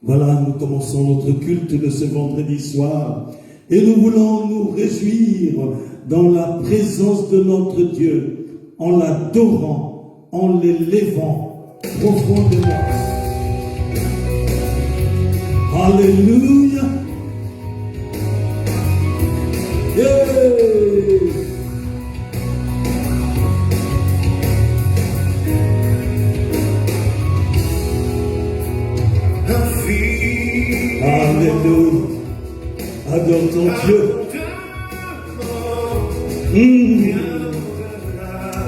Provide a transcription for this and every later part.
Voilà, nous commençons notre culte de ce vendredi soir et nous voulons nous réjouir dans la présence de notre Dieu en l'adorant, en l'élevant profondément. Alléluia. Yeah. Alléluia. Adore ton Dieu.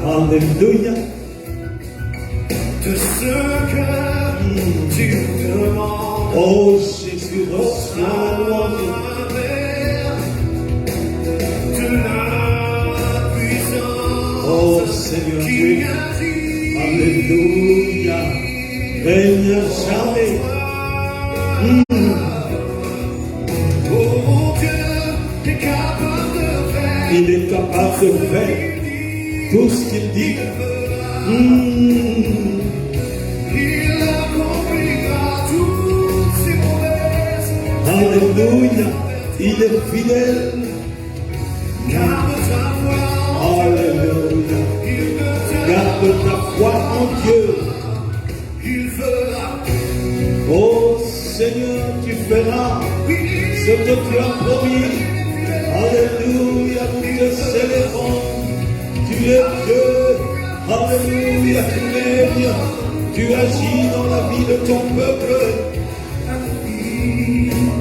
Alléluia. De ce que tu demandes. Oh Jésus, reçois de la puissance. Oh Seigneur Dieu. Alléluia. Règne jamais. Il est capable de faire tout ce qu'il dit. Il accomplira toutes ses promesses. Alléluia. Il est fidèle. Garde ta foi. Alléluia. Garde ta foi en Dieu. Il fera. Oh Seigneur, tu feras ce que tu as promis. Alléluia, nous te célébrons. Tu es Dieu. Alléluia, tu règnes. Tu agis dans la vie de ton peuple.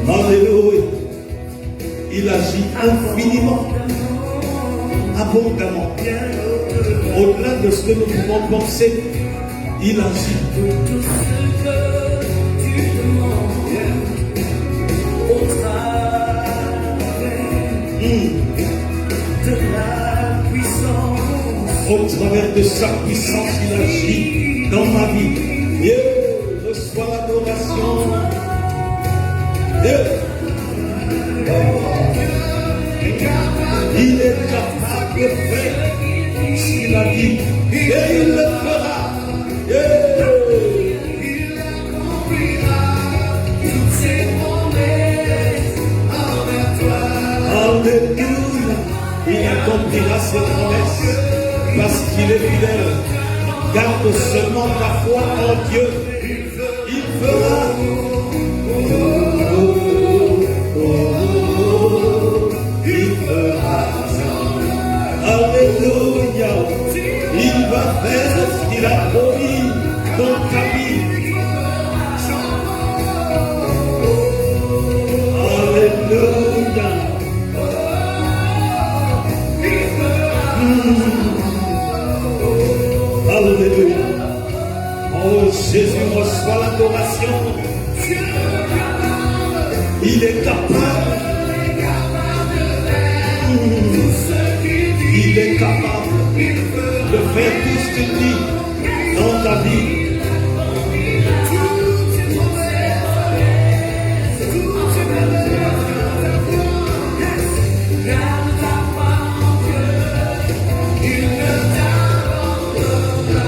Alléluia. Il agit infiniment, abondamment, au-delà de ce que nous pouvons penser. Il agit. De la puissance. Au travers de sa puissance, il agit dans ma vie. Dieu, reçois l'adoration. Dieu. Il est capable de faire ce qu'il a dit. Et il le fera. Dieu. Il accomplira toutes ses promesses envers toi. Alléluia. Il accomplira ses promesses parce qu'il est fidèle. Garde seulement ta foi en Dieu. Il fera. Il fera. Alléluia. Il va faire ce qu'il a promis dans ta vie. Alléluia. Alléluia. Oh Jésus, reçois l'adoration. Il est capable. Il est capable de faire tout ce qu'il dit dans ta vie.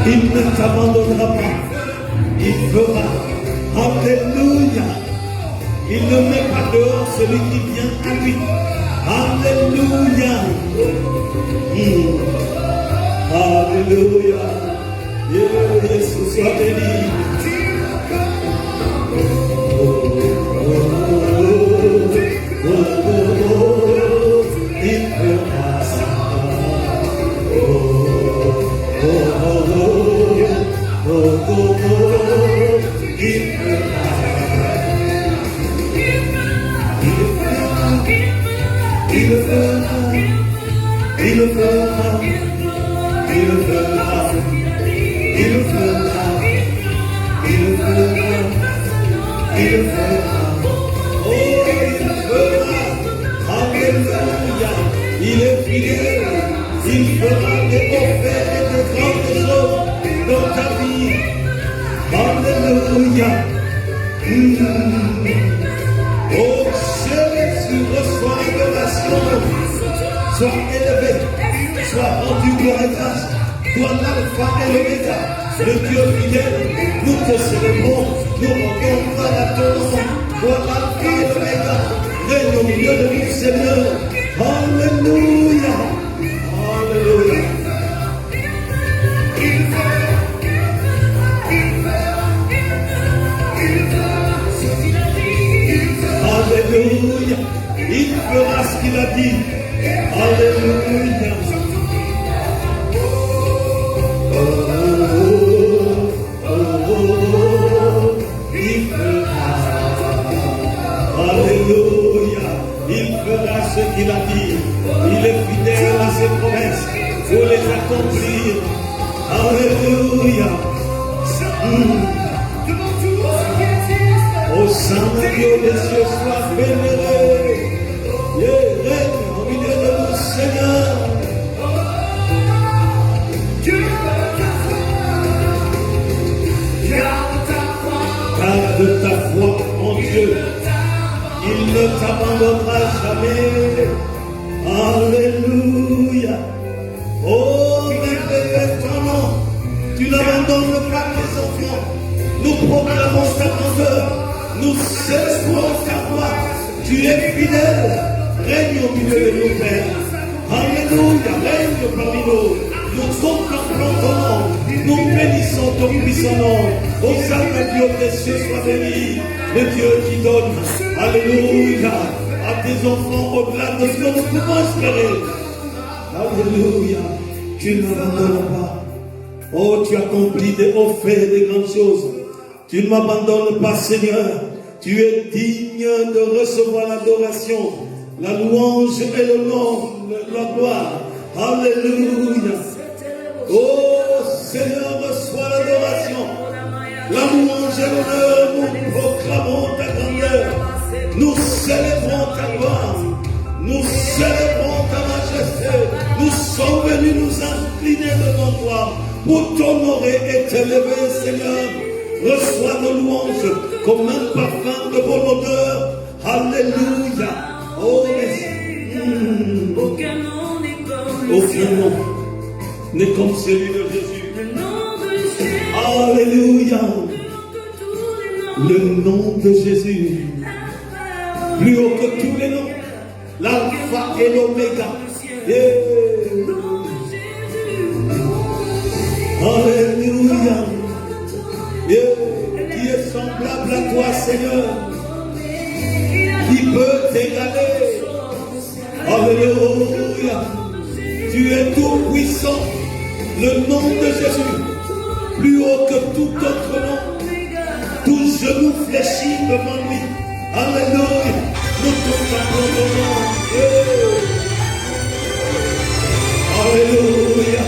Il ne t'abandonnera pas. Il fera. Alléluia. Il ne met pas dehors celui qui vient à lui. Alléluia. Alléluia. Jésus soit béni. Il fera ça. Il le fera. Il le fera. Il le fera. Il le fera. Il le fera. Il le fera. Oh, il le fera. Alléluia. Il est fidèle. Il fera des offres et de grandes choses dans ta vie. Alléluia. Oh Jésus, reçois l'adoration. Sois élevé, sois rendu gloire et grâce. Toi l'alpha et l'oméga, le Dieu fidèle. Nous te célébrons, nous rendons grâce à ton nom. toi l'alpha et l'oméga, règne au milieu de nous, Seigneur. Alléluia. Alléluia. Alléluia. Il fera ce qu'il a dit. Alléluia. Oh, oh, oh, oh. Il fera. Alléluia. Il fera ce qu'il a dit. Il est fidèle à ses promesses pour les accomplir. Alléluia. Au sein de Dieu, les cieux soient vénérés. Et règne au milieu de nous, Seigneur. Garde ta foi en Dieu. Il ne t'abandonnera jamais. Alléluia. Oh, merveilleux ton nom. Tu n'abandonnes pas tes enfants. Nous proclamons ta grandeur. Nous célébrons ta gloire. Tu es fidèle. Règne au milieu de nos pères. Alléluia. Règne parmi nous. Nous contemplons ton nom. Nous bénissons ton puissant nom. Hosanna Dieu des cieux soit béni. Le Dieu qui donne. Alléluia. À tes enfants au-delà de ce que nous pouvons espérer. Alléluia. Tu ne m'abandonnes pas. Oh, tu accomplis des hauts faits, des grandes choses. Tu ne m'abandonnes pas, Seigneur. Tu es digne de recevoir l'adoration, la louange et le nom, la gloire. Alléluia. Oh, Seigneur, reçois l'adoration, la louange et l'honneur. Nous proclamons ta grandeur. Nous célébrons ta gloire. Nous célébrons ta majesté. Nous sommes venus nous incliner devant toi pour t'honorer et t'élever, Seigneur. Reçois nos louanges comme un parfum de bonne odeur. Alléluia. Oh, aucun nom n'est comme aucun nom n'est comme celui de Jésus. le nom de Jésus. Alléluia. Le nom de Jésus. Plus haut que tous les noms. L'alpha et l'oméga. Alléluia. Qui est semblable à toi, Seigneur? Qui peut t'égaler? Alléluia. Tu es tout puissant. Le nom de Jésus, plus haut que tout autre nom. Tout genou fléchit devant lui. Alléluia. Nous t'honorons ton nom. Alléluia.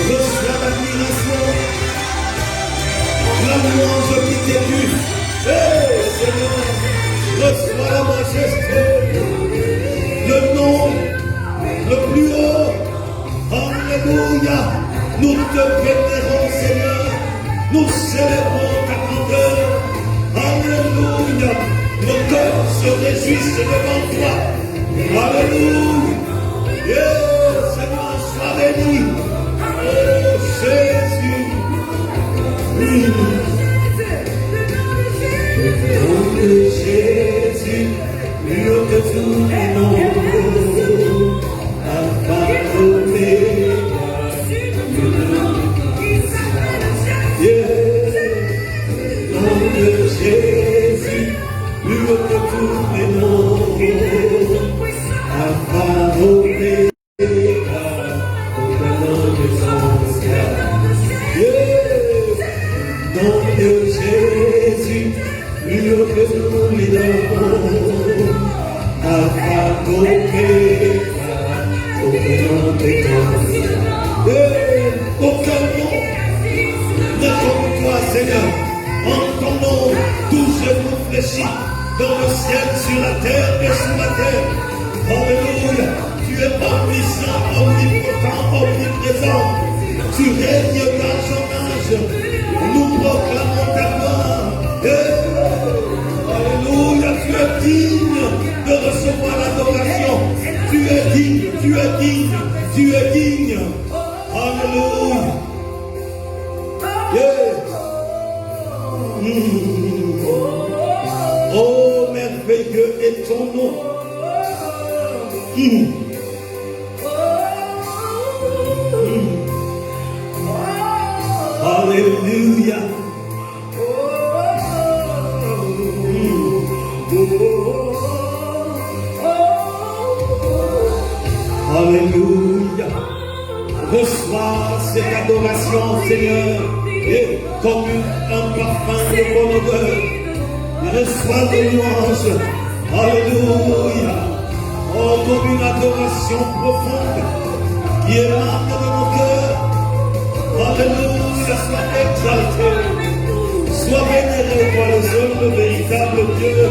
Reçois l'admiration, la louange qui t'est due. Seigneur, reçois la majesté, le nom le plus haut. Alléluia. Nous te vénérons, Seigneur. Nous célébrons ta grandeur. Alléluia. Nos cœurs se réjouissent devant toi. Alléluia. Seigneur, sois béni. Oh Jésus. Le nom de Jésus, plus haut que tous les noms. Alpha et Oméga. Le nom de Jésus, plus haut que tous les noms. Alpha et Oméga. Nom de Jésus, plus haut que tous les noms. Alpha et Oméga. Aucun nom n'est comme toi, Seigneur. En ton nom, tout genou fléchit dans le ciel, sur la terre et sous la terre. Alléluia. Tu es omniscient, omnipotent, omniprésent. Tu règnes d'âge en âge. Nous proclamons ta gloire. Alléluia. Tu es digne de recevoir l'adoration. Tu es digne, tu es digne, tu es digne. Alléluia. merveilleux est ton nom. Alléluia. Alléluia. Reçois cette adoration, Seigneur, et comme un parfum de bonne odeur. Reçois des louanges. Alléluia. Oh, comme une adoration profonde qui émane de nos cœurs. Alléluia. Sois exalté. Sois vénéré, toi le seul, le véritable Dieu.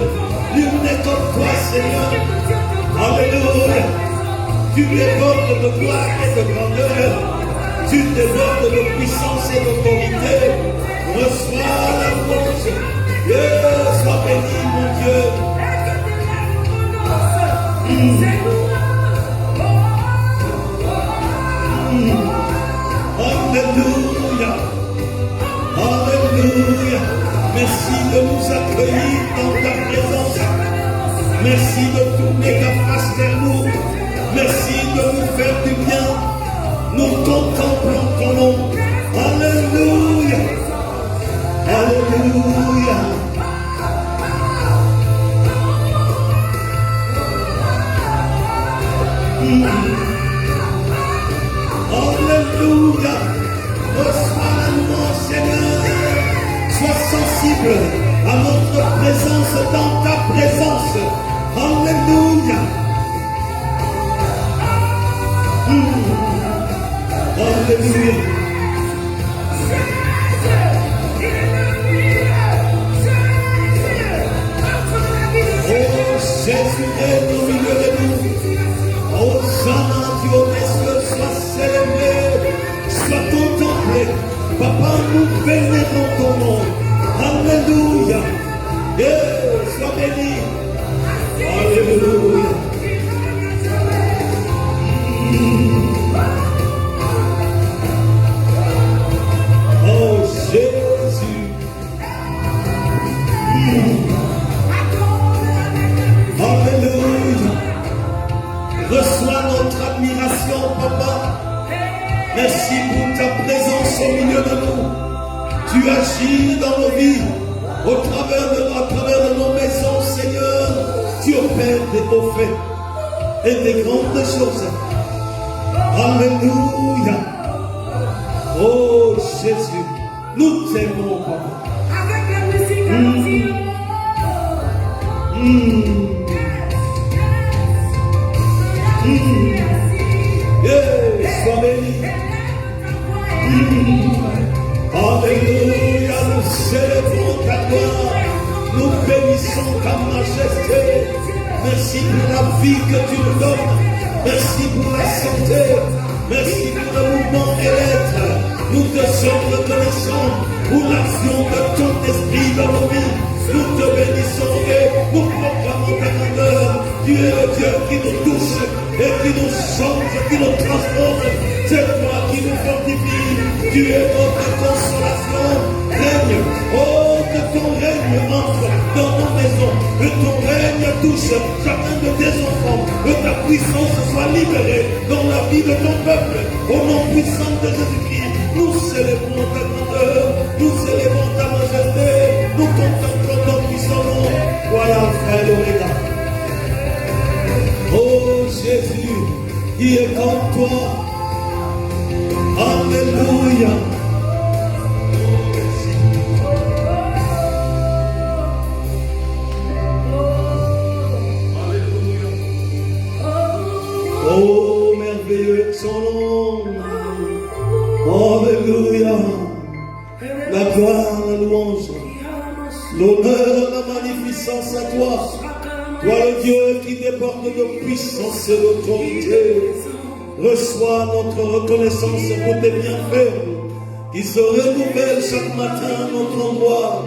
Nul n'est comme toi, Seigneur. Alléluia. Tu débordes de gloire et de grandeur. Tu débordes de puissance et d'autorité. Reçois la louange. Sois béni, mon Dieu. Alléluia. Alléluia. Merci de nous accueillir dans ta présence. Merci de tourner ta face vers nous. Merci de nous faire du bien. Nous contemplons ton nom. Alléluia. Alléluia. Alléluia. Reçois la louange, Seigneur. Sois sensible à notre présence dans ta présence. Alléluia. Alléluia. Oh, Jésus est au milieu de nous. Oh, Hosanna, Dieu des cieux, sois célébré, sois contemplé. Papa, nous vénérons ton nom. Alléluia. Sois béni. Alléluia. Oh Jésus. Alléluia. Reçois notre admiration, Papa. Merci pour ta présence au milieu de nous. Tu agis dans nos vies, au travers de nos maisons, Seigneur. Tu opères des beaux faits et des grandes choses. Alléluia. Oh Jésus, nous t'aimons, Papa. Avec la musique à sois béni. Alléluia, nous célébrons ta gloire. Nous bénissons ta majesté. Merci pour la vie que tu nous donnes. Merci pour la santé. Merci pour le mouvement et l'être. Nous te sommes reconnaissants pour l'action de ton esprit dans nos vies. Nous te bénissons et nous proclamons ta grandeur. Tu es le Dieu qui nous touche et qui nous change, qui nous transforme. C'est toi qui nous fortifie. Tu es notre consolation. Règne. Oh, que ton règne entre dans nos maisons. Que ton règne touche chacun de tes enfants. Que ta puissance soit libérée dans la vie de ton peuple. Au nom puissant de Jésus-Christ, nous célébrons ta grandeur. Nous célébrons ta majesté. Nous contemplons ton puissant nom. Voilà, frère l'Oréga. Oh Jésus, qui est comme toi. Alléluia. Oh, merveilleux est son nom. Alléluia. La gloire, la louange, l'honneur, la magnificence à toi. Toi le Dieu qui déborde de puissance et d'autorité. Reçois notre reconnaissance pour tes bienfaits qui se renouvellent chaque matin à notre endroit.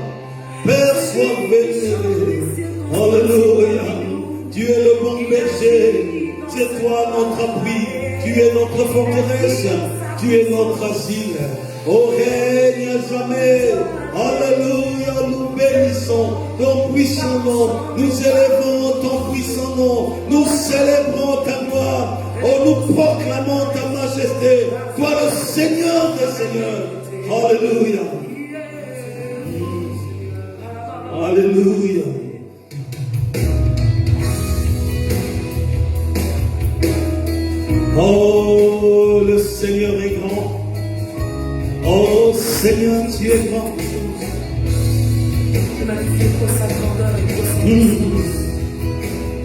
Père, sois vénéré. Alléluia. Tu es le bon berger. C'est toi notre appui. Tu es notre forteresse. Tu es notre asile. Au règne à jamais. Alléluia. Nous bénissons ton puissant nom, nous élevons ton puissant nom, nous célébrons ta gloire, oh nous proclamons ta majesté, toi le Seigneur des Seigneurs. Alléluia. Alléluia. Oh, le Seigneur est grand. Oh, Seigneur, tu es grand. Je magnifie pour sa grandeur et pour son puissance.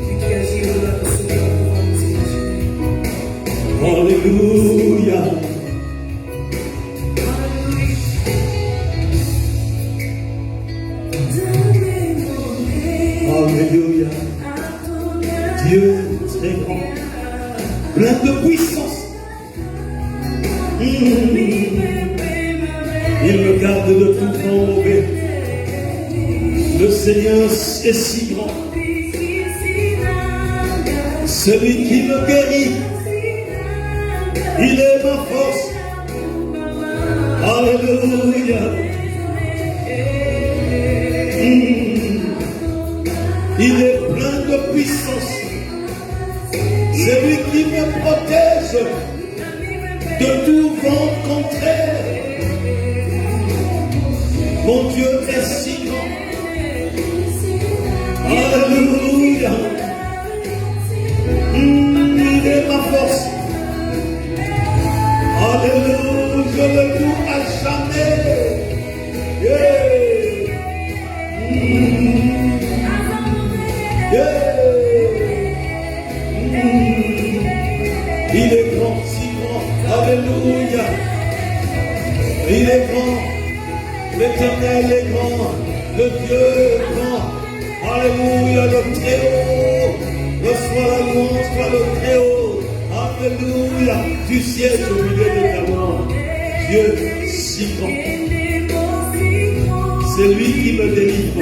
Lui qui agit au-delà de ce que nous pouvons nous imaginer. Alléluia. Alléluia. Dieu très grand, plein de puissance. Il me garde de tout vent mauvais. Le Seigneur est si grand. Celui qui me guérit, il est ma force. Alléluia. Il est plein de puissance. C'est lui qui me protège de tout vent contraire. Mon Dieu est si grand. Alléluia. Il est ma force. Alléluia. Je le loue à jamais. Yeah. Il est grand, si grand. Alléluia. Il est grand. L'Éternel est grand. Le Dieu est grand. Alléluia. Le Très-Haut. Reçois la louange, toi le Très-Haut. Alléluia. Tu sièges au milieu de ta louange. Dieu si grand. C'est lui qui me délivre.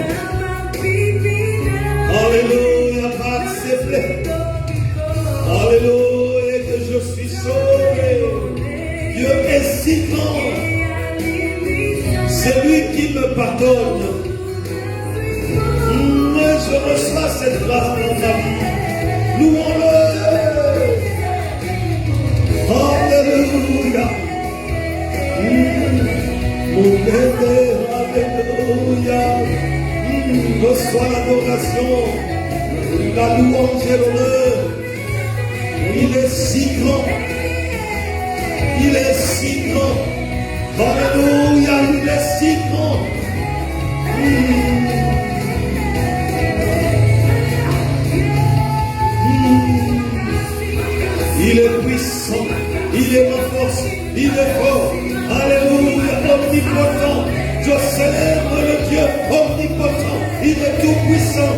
Alléluia. Par ses plaies. Alléluia, que je suis sauvé. Dieu est si grand. C'est lui qui me pardonne. Je reçois cette grâce dans ma vie. Louons-le. Alléluia. Mon bébé, alléluia. Reçois l'adoration, la louange et l'honneur. Il est si grand. Il est si grand. Alléluia, il est si grand. Il est puissant. Il est ma force. Il est fort. Alléluia, omnipotent. Je célèbre le Dieu omnipotent. Il est tout puissant.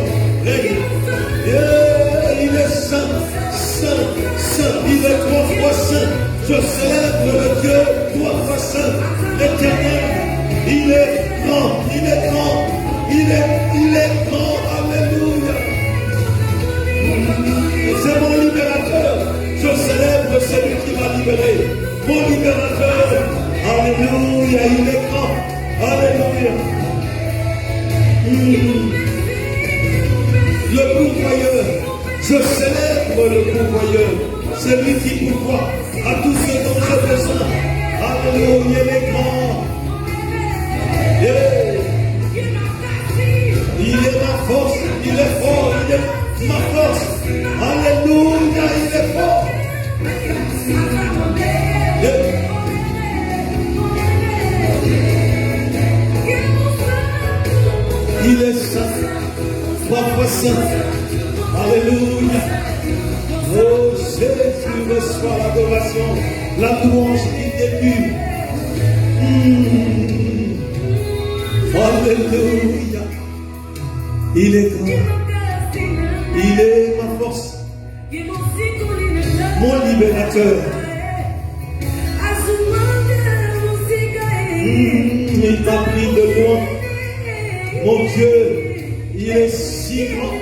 Il est saint. Saint, saint, il est trois fois saint. Je célèbre le Dieu trois fois saint. L'Éternel, il est grand, il est grand, il est grand, alléluia. C'est mon libérateur. Je célèbre celui qui m'a libéré. Mon libérateur, alléluia, il est grand, alléluia. Le pourvoyeur. Je célèbre le pourvoyeur, celui qui pourvoit à tout ce dont j'ai besoin. Alléluia, il est grand. Il est ma force, il est fort, il est ma force. Alléluia, il est fort. Il est saint, trois fois saint. Alléluia. Oh Jésus, reçois l'adoration, la louange qui t'émue. Alléluia. Il est grand. Il est ma force. Mon libérateur. Il t'a pris de loin. Mon Dieu, il est si grand.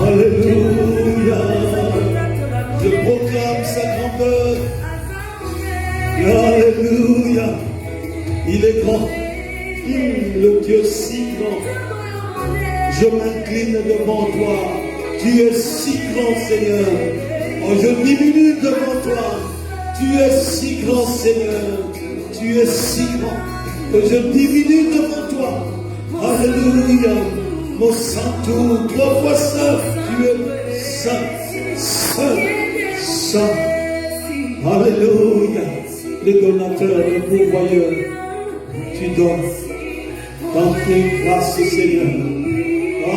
Alléluia. Je proclame sa grandeur. Alléluia. Il est grand. Le Dieu si grand. Je m'incline devant toi. Tu es si grand, Seigneur. Oh, je diminue devant toi. Tu es si grand, Seigneur. Tu es si grand. Que je diminue devant toi. Alléluia. Mon Saint-Tout, trois fois saint. Tu es saint, saint, saint. Alléluia. Le donateur, le pourvoyeur. Tu donnes dans tes grâces, Seigneur.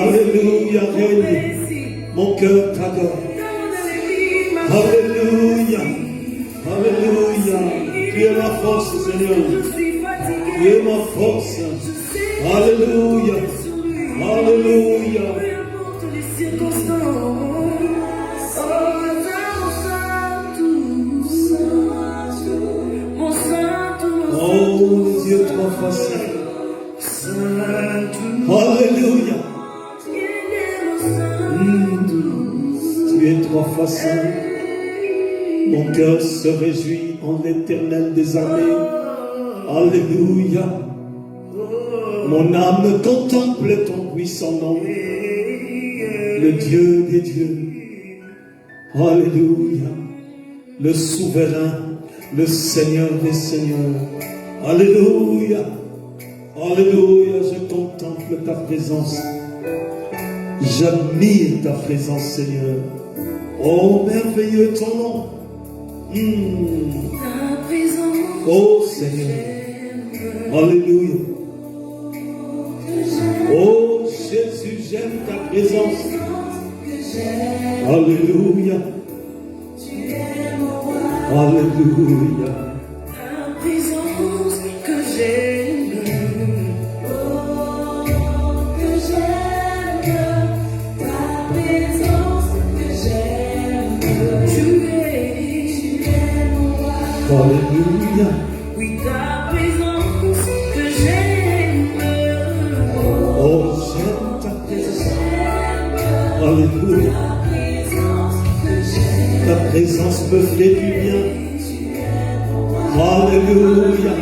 Alléluia, règne. Mon cœur t'adore. Alléluia. Alléluia. Tu es ma force, Seigneur. Tu es ma force. Alléluia. Alléluia. Oh Dieu, trois fois saint. Alléluia. Tu es trois fois saint. Mon cœur se réjouit en l'Éternel des armées. Alléluia. Mon âme contemple ton puissant nom, le Dieu des dieux. Alléluia. Le souverain, le Seigneur des seigneurs. Alléluia. Alléluia. Je contemple ta présence. J'admire ta présence, Seigneur. Oh, merveilleux ton nom. Oh, Seigneur. Alléluia. Oh, Jésus, j'aime ta présence. Alléluia. Alléluia. Ta présence que j'aime. Oh, que j'aime. Ta présence que j'aime. Tu es mon roi. Alléluia. Oui, ta présence que j'aime. Oh, j'aime ta présence. Alléluia. Ta présence me fait du bien. Alléluia.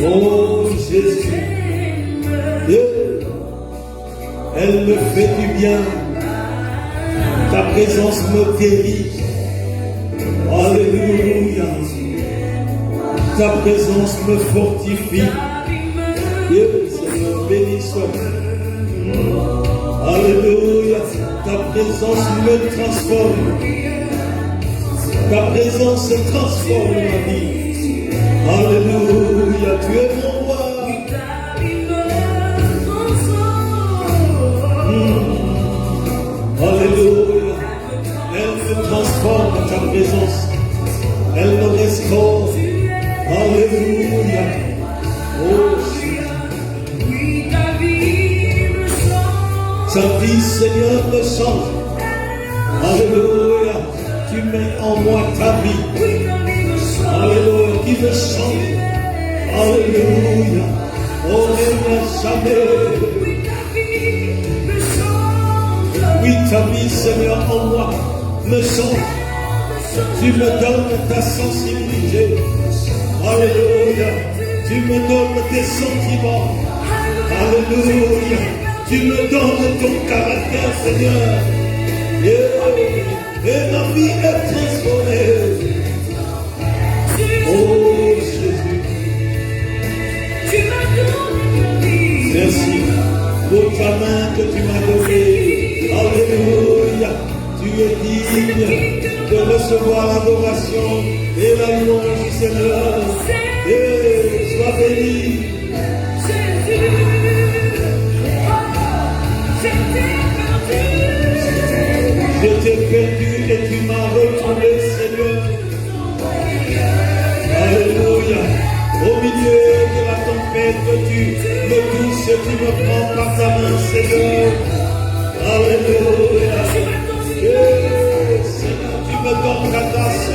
Oh Jésus. Elle me fait du bien. Ta présence me guérit. Alléluia. Ta présence me fortifie. Seigneur, béni soit. Alléluia. Ta présence me transforme. Ta présence transforme ma vie. Alléluia. Tu es mon roi. Alléluia. Elle me transforme ta présence. Elle me restaure. Alléluia. Oh, sa vie, Seigneur, me change. Alléluia. Tu mets en moi ta vie. Alléluia. Qui me change. Alléluia. Oh, ne jamais. Oui, ta vie, Seigneur, en moi me change. Tu me donnes ta sensibilité. Alléluia. Tu me donnes tes sentiments. Alléluia. Tu me donnes ton caractère, Seigneur. Et ma vie est transformée. Oh Jésus. Merci pour ta main que tu m'as donnée. Alléluia. Tu es digne de recevoir l'adoration et la louange du Seigneur. Et sois béni. Je t'ai perdu et tu m'as retrouvé, Seigneur. Alléluia. Au milieu de la tempête, tu me touches et tu me prends par ta main, Seigneur. Alléluia. Seigneur, tu me donnes ta grâce.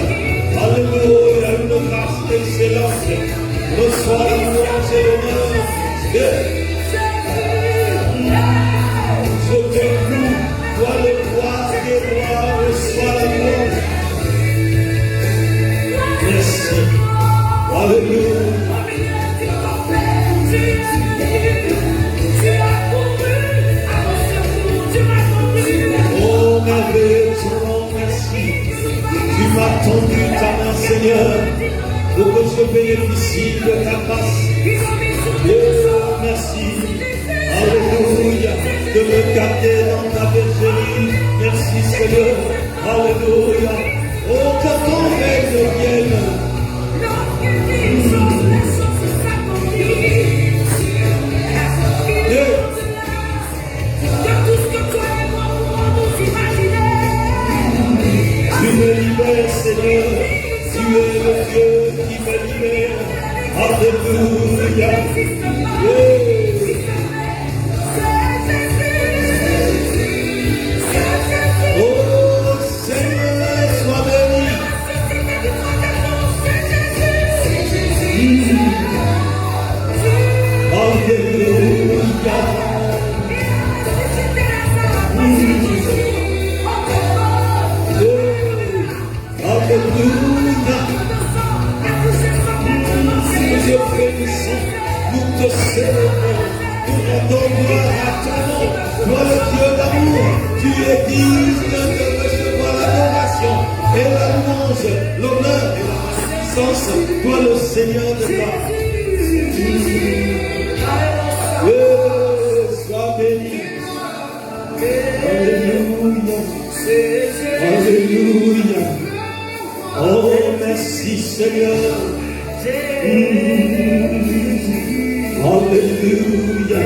Alléluia. Une grâce excellente. Reçois la louange et l'honneur. Je te loue, toi le roi des rois, reçois la louange. Merci. Alléluia. je bénéficie de ta grâce. Oh, merci. Alléluia. De me garder dans ta bergerie. Merci Seigneur. Alléluia. Oh, que ton règne vienne. Tu me libères, Seigneur. Tu es le Dieu qui me libère. Alléluia. Oh, Seigneur, sois béni. Alléluia. Alléluia. Dieu bénissant, nous te célébrons, nous rendons gloire à ton nom. Toi le Dieu d'amour, tu es digne de recevoir l'adoration et la louange, l'honneur et la puissance. Toi le Seigneur de gloire. Sois béni. Alléluia. Alléluia. Oh, merci Seigneur. Alléluia.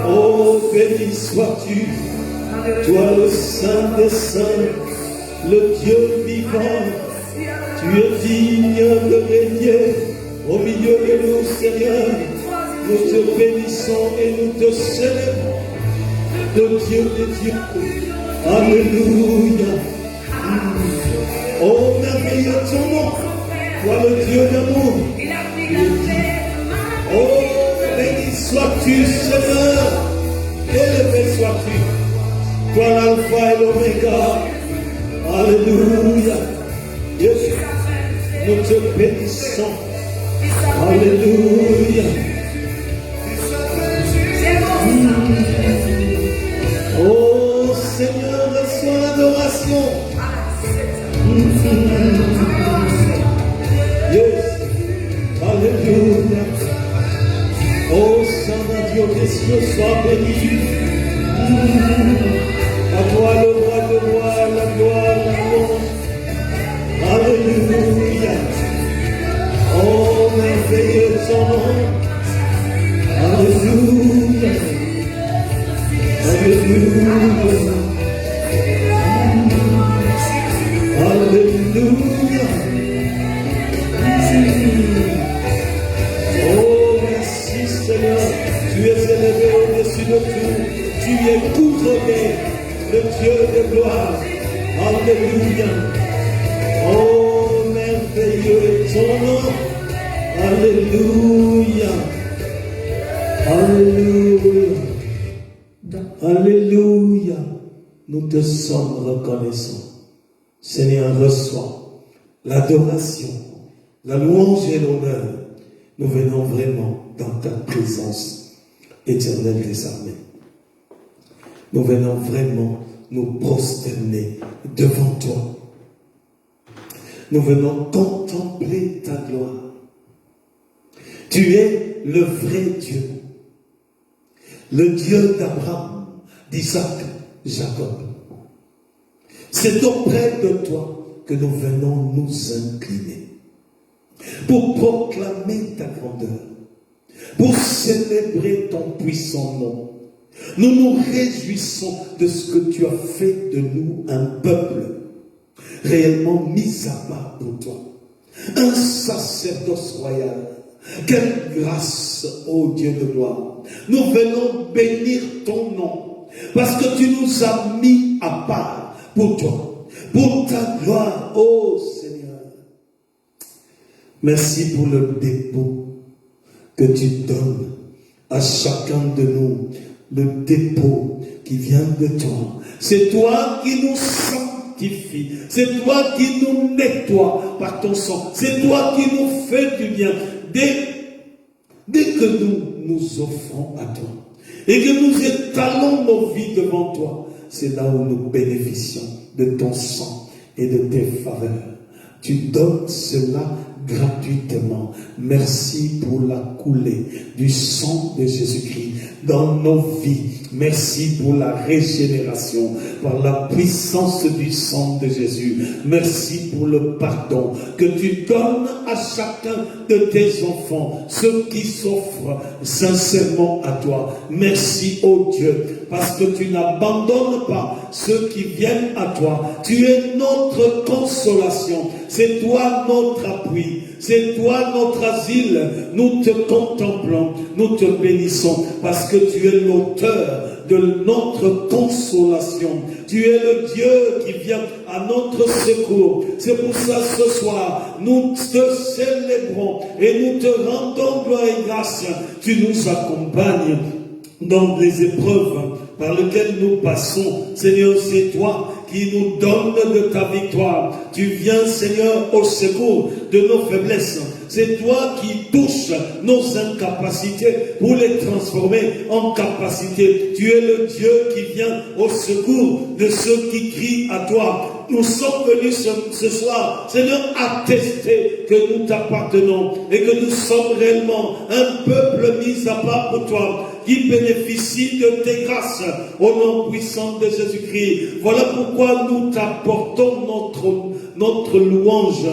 Oh, béni sois-tu, toi le Saint des Saints, le Dieu vivant. Tu es digne de régner au milieu de nous, Seigneur. Nous te bénissons et nous te célébrons, le Dieu des dieux. Alléluia. Oh, merveilleux ton nom, toi le Dieu d'amour. Oh, béni sois-tu, Seigneur, élevé sois-tu, toi l'alpha et l'oméga. Alléluia. Nous te bénissons. Alléluia. Oh, Seigneur, reçois l'adoration. Yes. Alléluia. Oh, Saint Dieu des cieux, sois béni. À toi le roi de roi, la gloire, la louange. Alléluia. Oh, merveilleux son nom. Alléluia. Alléluia. Alléluia. Oh, merci Seigneur. Tu es élevé au-dessus de tout. Tu es couronné, le Dieu de gloire. Alléluia. Oh, merveilleux est ton nom. Alléluia. Alléluia. Alléluia. Nous te sommes reconnaissants. Seigneur, reçois l'adoration, la louange et l'honneur. Nous venons vraiment dans ta présence, éternelle des armées. Nous venons vraiment nous prosterner devant toi. Nous venons contempler ta gloire. Tu es le vrai Dieu, le Dieu d'Abraham, d'Isaac, Jacob. C'est auprès de toi que nous venons nous incliner pour proclamer ta grandeur, pour célébrer ton puissant nom. Nous nous réjouissons de ce que tu as fait de nous un peuple réellement mis à part pour toi, un sacerdoce royal. Quelle grâce, ô Dieu de gloire. Nous venons bénir ton nom parce que tu nous as mis à part pour toi, pour ta gloire, ô Seigneur. Merci pour le dépôt que tu donnes à chacun de nous, le dépôt qui vient de toi. C'est toi qui nous sanctifie, c'est toi qui nous nettoie par ton sang, c'est toi qui nous fais du bien. Dès que nous nous offrons à toi et que nous étalons nos vies devant toi, c'est là où nous bénéficions de ton sang et de tes faveurs. Tu donnes cela gratuitement. Merci pour la coulée du sang de Jésus-Christ dans nos vies. Merci pour la régénération par la puissance du sang de Jésus. Merci pour le pardon que tu donnes à chacun de tes enfants, ceux qui s'offrent sincèrement à toi. Merci, ô Dieu, parce que tu n'abandonnes pas ceux qui viennent à toi. Tu es notre consolation. C'est toi notre appui. C'est toi notre asile. Nous te contemplons. Nous te bénissons parce que tu es l'auteur de notre consolation. Tu es le Dieu qui vient à notre secours. C'est pour ça ce soir, nous te célébrons et nous te rendons gloire et grâce. Tu nous accompagnes dans les épreuves par lesquelles nous passons. Seigneur, c'est toi qui nous donne de ta victoire. Tu viens, Seigneur, au secours de nos faiblesses. C'est toi qui touches nos incapacités pour les transformer en capacités. Tu es le Dieu qui vient au secours de ceux qui crient à toi. Nous sommes venus ce soir, Seigneur, attester que nous t'appartenons et que nous sommes réellement un peuple mis à part pour toi, qui bénéficie de tes grâces au nom puissant de Jésus-Christ. Voilà pourquoi nous t'apportons notre louange,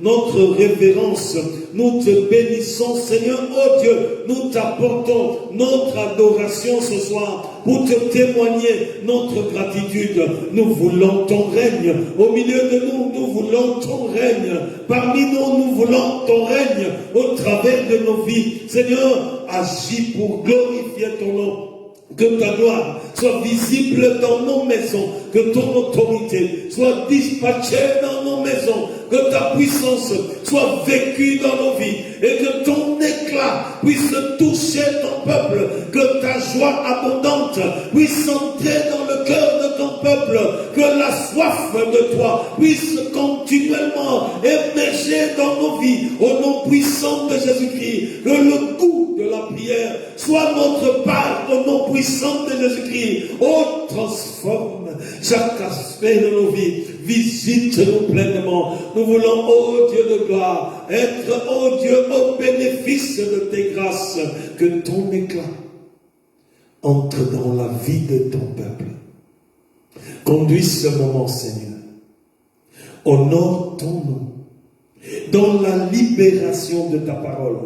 notre révérence. Nous te bénissons, Seigneur, oh Dieu. Nous t'apportons notre adoration ce soir pour te témoigner notre gratitude. Nous voulons ton règne. Au milieu de nous, nous voulons ton règne. Parmi nous, nous voulons ton règne au travers de nos vies. Seigneur, agis pour glorifier ton nom. Que ta gloire soit visible dans nos maisons, que ton autorité soit dispatchée dans nos maisons, que ta puissance soit vécue dans nos vies et que ton éclat puisse toucher ton peuple, que ta joie abondante puisse entrer dans le cœur de ton peuple, que la soif de toi puisse continuellement émerger dans nos vies au nom puissant de Jésus-Christ, que le goût de la prière soit notre part au nom puissant de Jésus-Christ. Oh, transforme chaque aspect de nos vies, visite-nous pleinement. Nous voulons, ô Dieu de gloire, être, ô Dieu, au bénéfice de tes grâces, que ton éclat entre dans la vie de ton peuple. Conduis ce moment, Seigneur. Honore ton nom dans la libération de ta parole.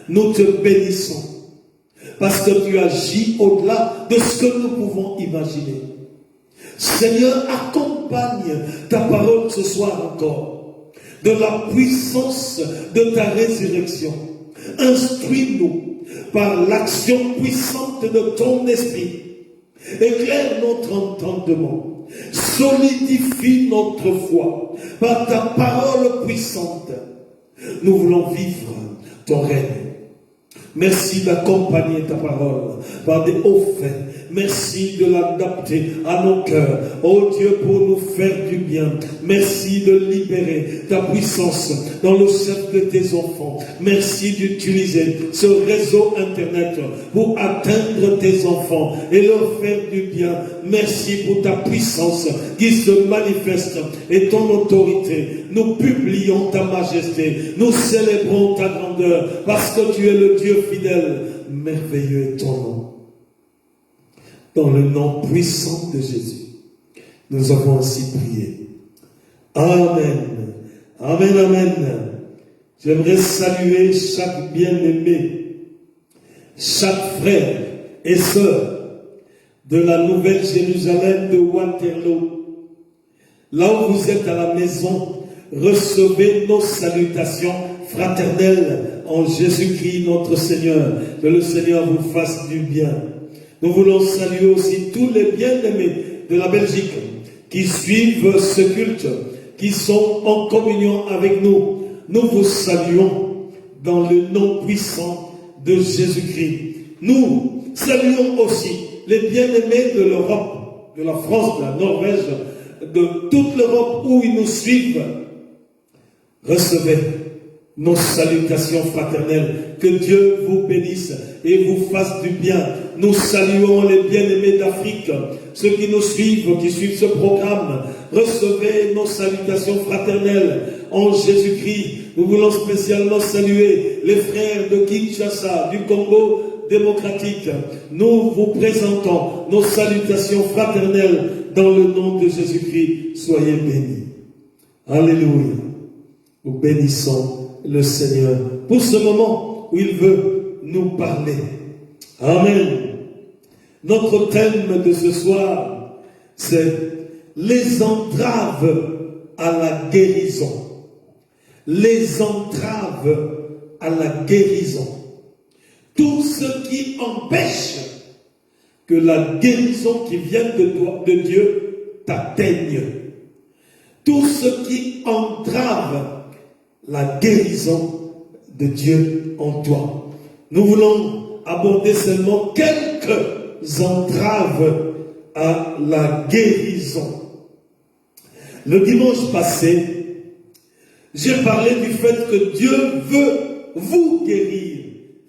Nous te bénissons parce que tu agis au-delà de ce que nous pouvons imaginer. Seigneur, accompagne ta parole ce soir encore de la puissance de ta résurrection. Instruis-nous par l'action puissante de ton esprit. Éclaire notre entendement. Solidifie notre foi par ta parole puissante. Nous voulons vivre ton règne. Merci d'accompagner ta parole par des hauts faits. Merci de l'adapter à nos cœurs. Oh Dieu, pour nous faire du bien. Merci de libérer ta puissance dans le cercle de tes enfants. Merci d'utiliser ce réseau Internet pour atteindre tes enfants et leur faire du bien. Merci pour ta puissance qui se manifeste et ton autorité. Nous publions ta majesté. Nous célébrons ta grandeur parce que tu es le Dieu fidèle. Merveilleux est ton nom. Dans le nom puissant de Jésus, nous avons ainsi prié. Amen. Amen, amen. J'aimerais saluer chaque bien-aimé, chaque frère et sœur de la Nouvelle Jérusalem de Waterloo. Là où vous êtes à la maison, recevez nos salutations fraternelles en Jésus-Christ notre Seigneur. Que le Seigneur vous fasse du bien. Nous voulons saluer aussi tous les bien-aimés de la Belgique qui suivent ce culte, qui sont en communion avec nous. Nous vous saluons dans le nom puissant de Jésus-Christ. Nous saluons aussi les bien-aimés de l'Europe, de la France, de la Norvège, de toute l'Europe où ils nous suivent. Recevez nos salutations fraternelles. Que Dieu vous bénisse et vous fasse du bien. Nous saluons les bien-aimés d'Afrique, ceux qui nous suivent, qui suivent ce programme. Recevez nos salutations fraternelles en Jésus-Christ. Nous voulons spécialement saluer les frères de Kinshasa, du Congo démocratique. Nous vous présentons nos salutations fraternelles dans le nom de Jésus-Christ. Soyez bénis. Alléluia. Nous bénissons le Seigneur pour ce moment où il veut nous parler. Amen. Notre thème de ce soir, c'est les entraves à la guérison. Les entraves à la guérison. Tout ce qui empêche que la guérison qui vient de toi, de Dieu, t'atteigne. Tout ce qui entrave la guérison de Dieu en toi. Nous voulons aborder seulement quelques entraves à la guérison. Le dimanche passé, j'ai parlé du fait que Dieu veut vous guérir,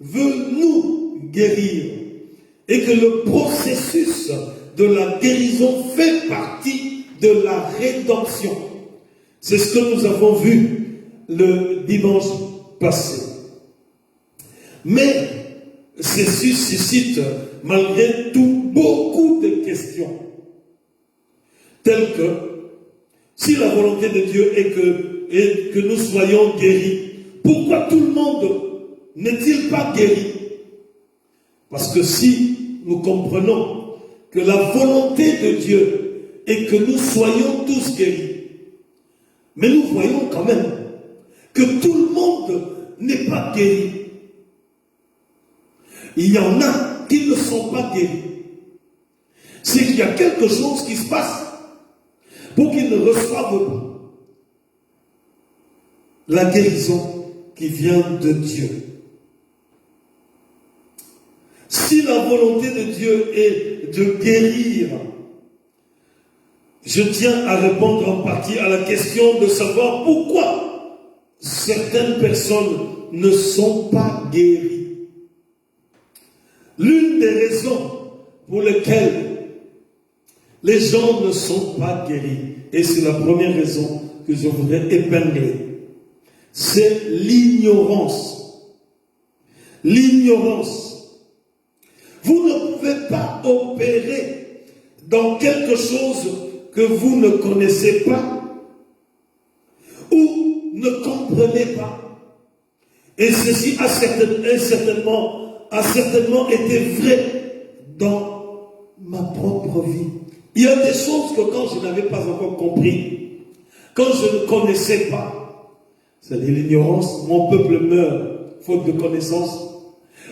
veut nous guérir, et que le processus de la guérison fait partie de la rédemption. C'est ce que nous avons vu le dimanche passé. Mais ceci suscite malgré tout beaucoup de questions, telles que si la volonté de Dieu est que nous soyons guéris, pourquoi tout le monde n'est-il pas guéri? Parce que si nous comprenons que la volonté de Dieu est que nous soyons tous guéris, mais nous voyons quand même que tout le monde n'est pas guéri. Il y en a qui ne sont pas guéris. C'est qu'il y a quelque chose qui se passe pour qu'ils ne reçoivent pas la guérison qui vient de Dieu. Si la volonté de Dieu est de guérir, je tiens à répondre en partie à la question de savoir pourquoi certaines personnes ne sont pas guéries. L'une des raisons pour lesquelles les gens ne sont pas guéris, et c'est la première raison que je voudrais épingler, c'est l'ignorance. L'ignorance. Vous ne pouvez pas opérer dans quelque chose que vous ne connaissez pas ou ne comprenez pas. Et ceci a certainement été vrai dans ma propre vie. Il y a des choses que quand je n'avais pas encore compris, quand je ne connaissais pas, c'est-à-dire l'ignorance, mon peuple meurt, faute de connaissance.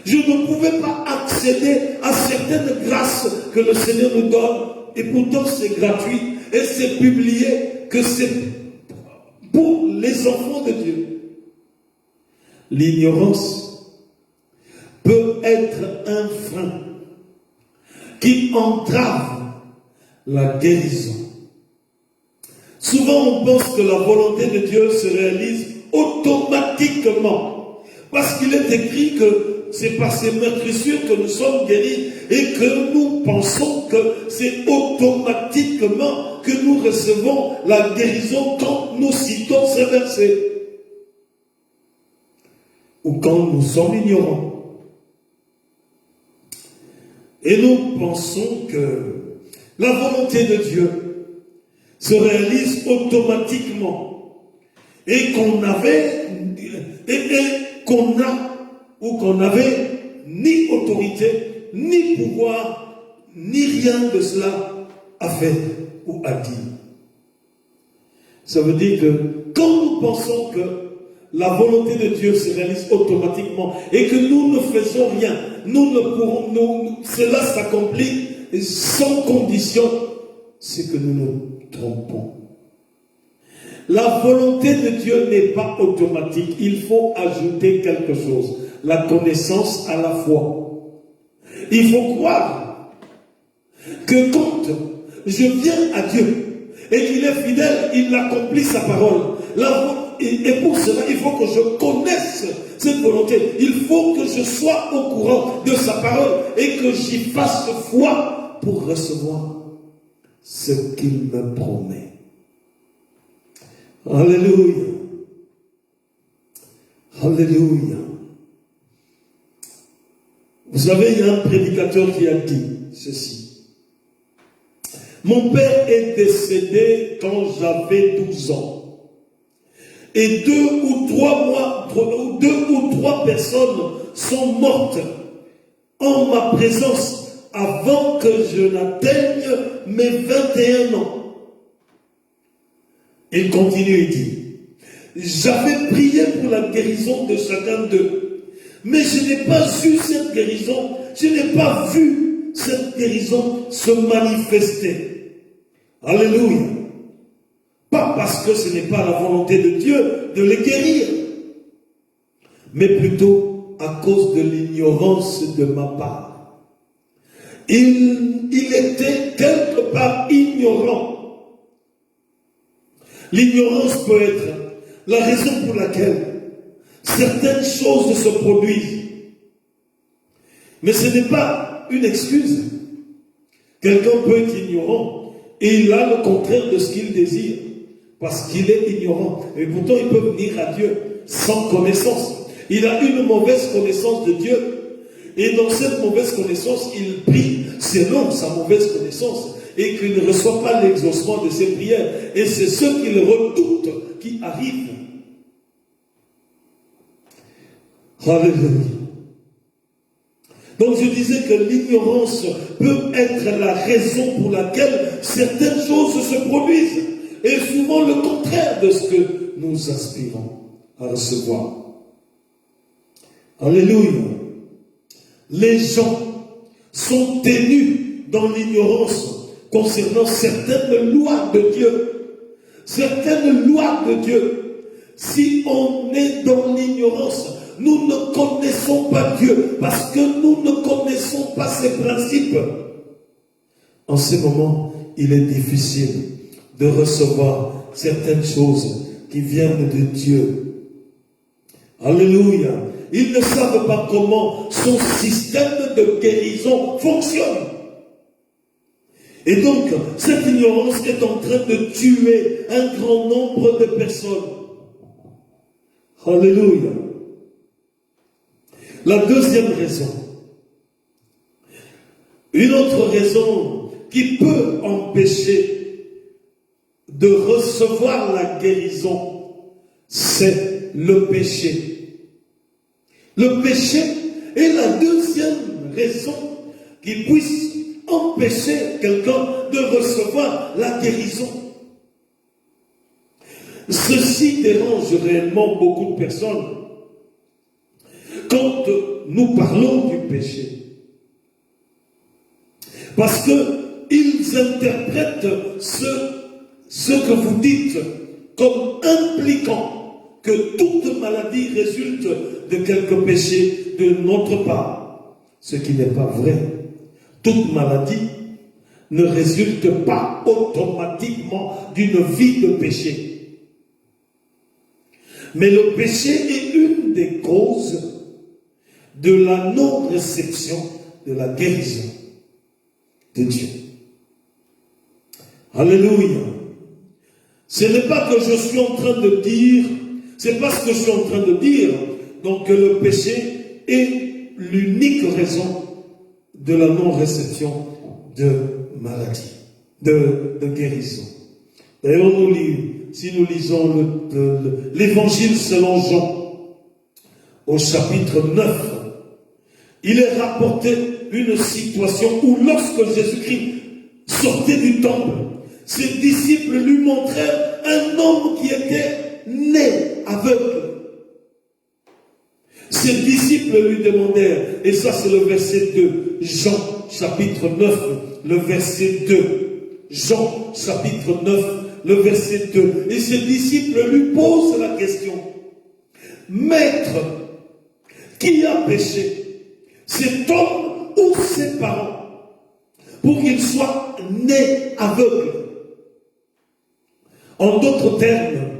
Je ne pouvais pas accéder à certaines grâces que le Seigneur nous donne, et pourtant c'est gratuit, et c'est publié que c'est pour les enfants de Dieu. L'ignorance peut être un frein qui entrave la guérison. Souvent on pense que la volonté de Dieu se réalise automatiquement, parce qu'il est écrit que c'est par ces meurtrissures que nous sommes guéris, et que nous pensons que c'est automatiquement que nous recevons la guérison quand nous citons ces versets, ou quand nous sommes ignorants. Et nous pensons que la volonté de Dieu se réalise automatiquement, et qu'on avait ni autorité, ni pouvoir, ni rien de cela à faire ou à dire. Ça veut dire que quand nous pensons que la volonté de Dieu se réalise automatiquement et que nous ne faisons rien, nous ne pourrons, cela s'accomplit sans condition, c'est que nous nous trompons. La volonté de Dieu n'est pas automatique. Il faut ajouter quelque chose. La connaissance à la foi. Il faut croire que quand je viens à Dieu et qu'il est fidèle, il accomplit sa parole. Et pour cela, il faut que je connaisse cette volonté. Il faut que je sois au courant de sa parole et que j'y fasse foi pour recevoir ce qu'il me promet. Alléluia. Alléluia. Vous savez, il y a un prédicateur qui a dit ceci. Mon père est décédé quand j'avais 12 ans. Et deux ou trois personnes sont mortes en ma présence avant que je n'atteigne mes 21 ans. Il continue et dit, j'avais prié pour la guérison de chacun d'eux, mais je n'ai pas eu cette guérison, je n'ai pas vu cette guérison se manifester. Alléluia. Pas parce que ce n'est pas la volonté de Dieu de les guérir, mais plutôt à cause de l'ignorance de ma part. Il était quelque part ignorant. L'ignorance peut être la raison pour laquelle certaines choses se produisent. Mais ce n'est pas une excuse. Quelqu'un peut être ignorant et il a le contraire de ce qu'il désire parce qu'il est ignorant. Et pourtant, il peut venir à Dieu sans connaissance. Il a une mauvaise connaissance de Dieu. Et dans cette mauvaise connaissance, il prie selon sa mauvaise connaissance et qu'il ne reçoit pas l'exaucement de ses prières. Et c'est ce qu'il redoute qui arrive. Alléluia. Donc je disais que l'ignorance peut être la raison pour laquelle certaines choses se produisent. Et souvent le contraire de ce que nous aspirons à recevoir. Alléluia. Les gens sont tenus dans l'ignorance concernant certaines lois de Dieu. Certaines lois de Dieu. Si on est dans l'ignorance, nous ne connaissons pas Dieu parce que nous ne connaissons pas ses principes. En ce moment, il est difficile de recevoir certaines choses qui viennent de Dieu. Alléluia. Ils ne savent pas comment son système de guérison fonctionne. Et donc, cette ignorance est en train de tuer un grand nombre de personnes. Alléluia. La deuxième raison, une autre raison qui peut empêcher de recevoir la guérison, c'est le péché. Le péché est la deuxième raison qui puisse empêcher quelqu'un de recevoir la guérison. Ceci dérange réellement beaucoup de personnes quand nous parlons du péché. Parce qu'ils interprètent ce que vous dites comme impliquant que toute maladie résulte de quelque péché de notre part. Ce qui n'est pas vrai. Toute maladie ne résulte pas automatiquement d'une vie de péché. Mais le péché est une des causes de la non-réception de la guérison de Dieu. Alléluia. Ce n'est pas que je suis en train de dire, c'est pas ce que je suis en train de dire, donc que le péché est l'unique raison de la non-réception de maladie, de guérison. D'ailleurs, si nous lisons l'évangile selon Jean, au chapitre 9, il est rapporté une situation où lorsque Jésus-Christ sortait du temple, ses disciples lui montrèrent un homme qui était né aveugle. Ses disciples lui demandèrent, et ça c'est le verset 2, Jean chapitre 9, le verset 2. Jean chapitre 9, le verset 2. Et ses disciples lui posent la question, Maître, qui a péché, cet homme ou ses parents, pour qu'il soit né aveugle? En d'autres termes,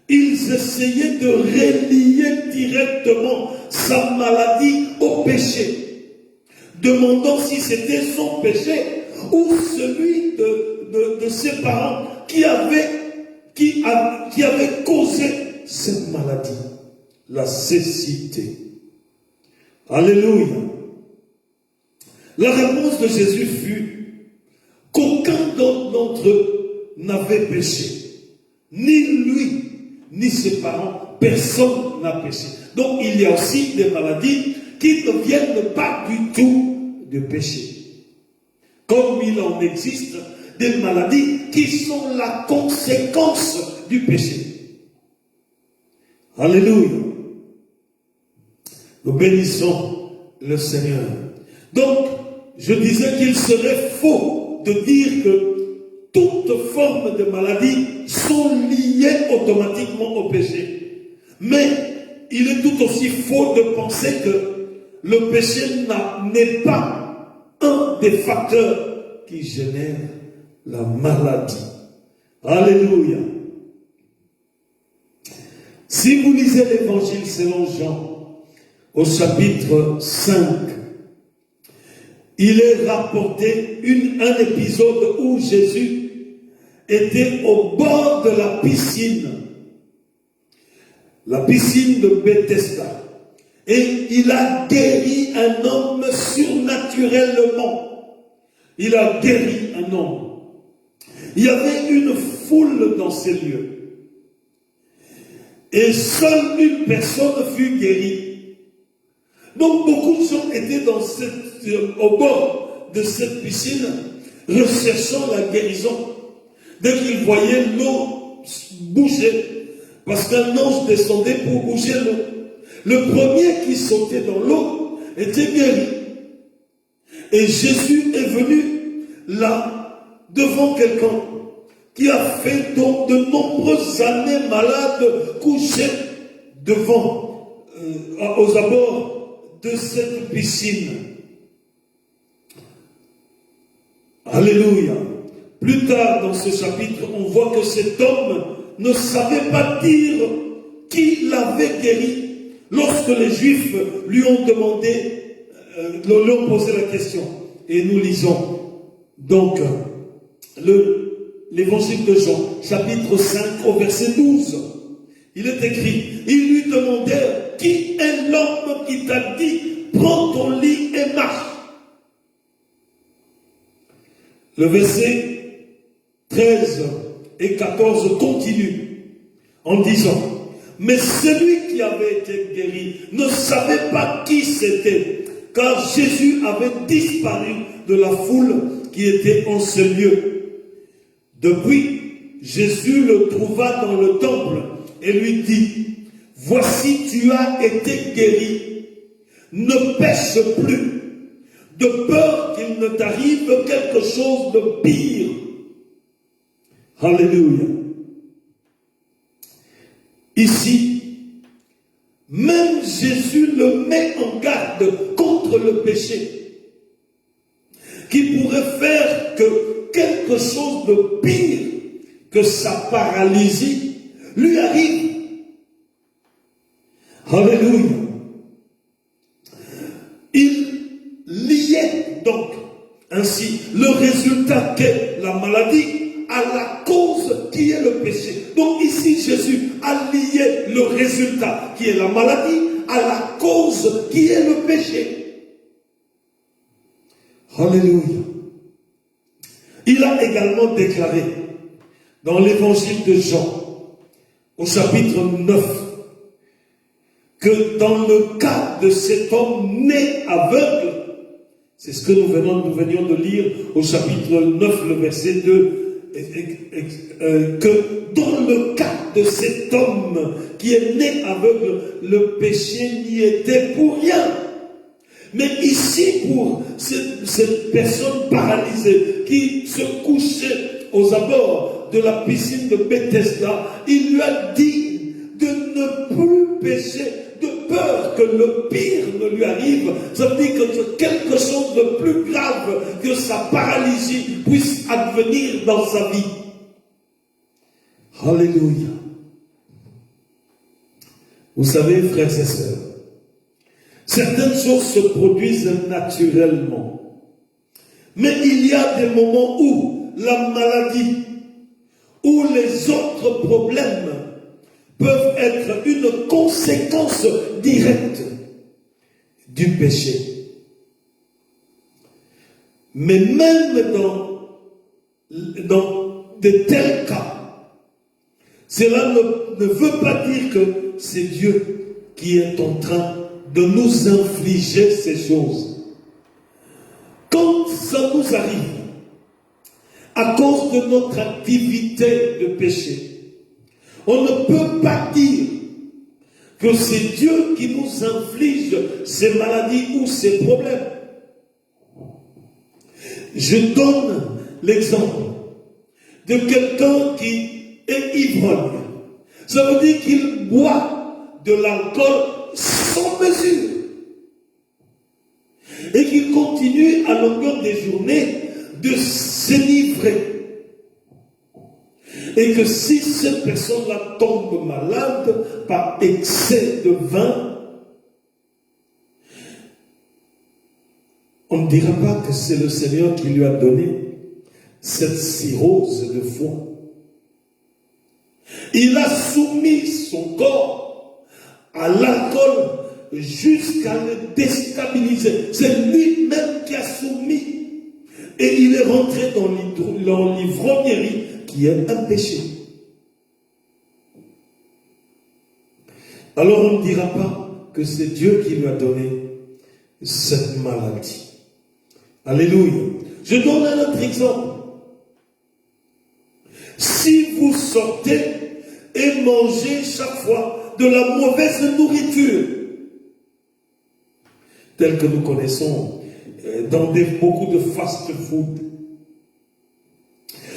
ils essayaient de relier directement sa maladie au péché, demandant si c'était son péché ou celui de ses parents qui avait causé cette maladie. la cécité. Alléluia. La réponse de Jésus fut qu'aucun d'entre eux n'avait péché. Ni lui, ni ses parents, personne n'a péché. Donc il y a aussi des maladies qui ne viennent pas du tout de péché. Comme il en existe des maladies qui sont la conséquence du péché. Alléluia. Nous bénissons le Seigneur. Donc, je disais qu'il serait faux de dire que toutes formes de maladies sont liées automatiquement au péché. Mais il est tout aussi faux de penser que le péché n'est pas un des facteurs qui génère la maladie. Alléluia. Si vous lisez l'évangile selon Jean, au chapitre 5, il est rapporté un épisode où Jésus était au bord de la piscine de Bethesda. Et il a guéri un homme surnaturellement. Il a guéri un homme. Il y avait une foule dans ces lieux. Et seule une personne fut guérie. Donc beaucoup de gens étaient au bord de cette piscine, recherchant la guérison. Dès qu'ils voyaient l'eau bouger, parce qu'un ange descendait pour bouger l'eau. Le premier qui sautait dans l'eau était guéri. Et Jésus est venu là, devant quelqu'un qui a fait donc de nombreuses années malade, couché devant, aux abords de cette piscine. Alléluia. Plus tard dans ce chapitre, on voit que cet homme ne savait pas dire qui l'avait guéri lorsque les Juifs lui ont demandé, lui ont posé la question. Et nous lisons donc l'évangile de Jean, chapitre 5, au verset 12. Il est écrit, ils lui demandèrent, qui est l'homme qui t'a dit, prends ton lit et marche. Le verset 13 et 14 continue en disant, mais celui qui avait été guéri ne savait pas qui c'était, car Jésus avait disparu de la foule qui était en ce lieu. Depuis, Jésus le trouva dans le temple et lui dit, voici tu as été guéri, ne pêche plus, de peur qu'il ne t'arrive quelque chose de pire. Alléluia. Ici, même Jésus le met en garde contre le péché, qui pourrait faire que quelque chose de pire que sa paralysie lui arrive. Alléluia. Il liait donc ainsi le résultat qu'est la maladie à la cause qui est le péché. Donc ici Jésus a lié le résultat qui est la maladie à la cause qui est le péché. Alléluia. Il a également déclaré dans l'évangile de Jean, au chapitre 9, que dans le cas de cet homme né aveugle, c'est ce que nous venions de lire au chapitre 9, le verset 2, que dans le cas de cet homme qui est né aveugle, le péché n'y était pour rien. Mais ici, pour cette personne paralysée qui se couchait aux abords de la piscine de Bethesda, il lui a dit de ne plus pécher, de peur que le pire ne lui arrive. Ça veut dire que quelque chose de plus grave que sa paralysie puisse advenir dans sa vie. Alléluia. Vous savez, frères et sœurs, certaines choses se produisent naturellement. Mais il y a des moments où la maladie, où les autres problèmes peuvent être une conséquence directe du péché. Mais même dans de tels cas, cela ne veut pas dire que c'est Dieu qui est en train de nous infliger ces choses. Quand ça nous arrive, à cause de notre activité de péché, on ne peut pas dire que c'est Dieu qui nous inflige ces maladies ou ces problèmes. Je donne l'exemple de quelqu'un qui est ivrogne. Ça veut dire qu'il boit de l'alcool sans mesure. Et qu'il continue à longueur des journées de s'enivrer. Et que si cette personne-là tombe malade par excès de vin, on ne dira pas que c'est le Seigneur qui lui a donné cette cirrhose de foie. Il a soumis son corps à l'alcool jusqu'à le déstabiliser. C'est lui-même qui a soumis. Et il est rentré dans l'ivrognerie qui est un péché. Alors on ne dira pas que c'est Dieu qui lui a donné cette maladie. Alléluia. Je donne un autre exemple. Si vous sortez et mangez chaque fois de la mauvaise nourriture, telle que nous connaissons dans beaucoup de fast-food.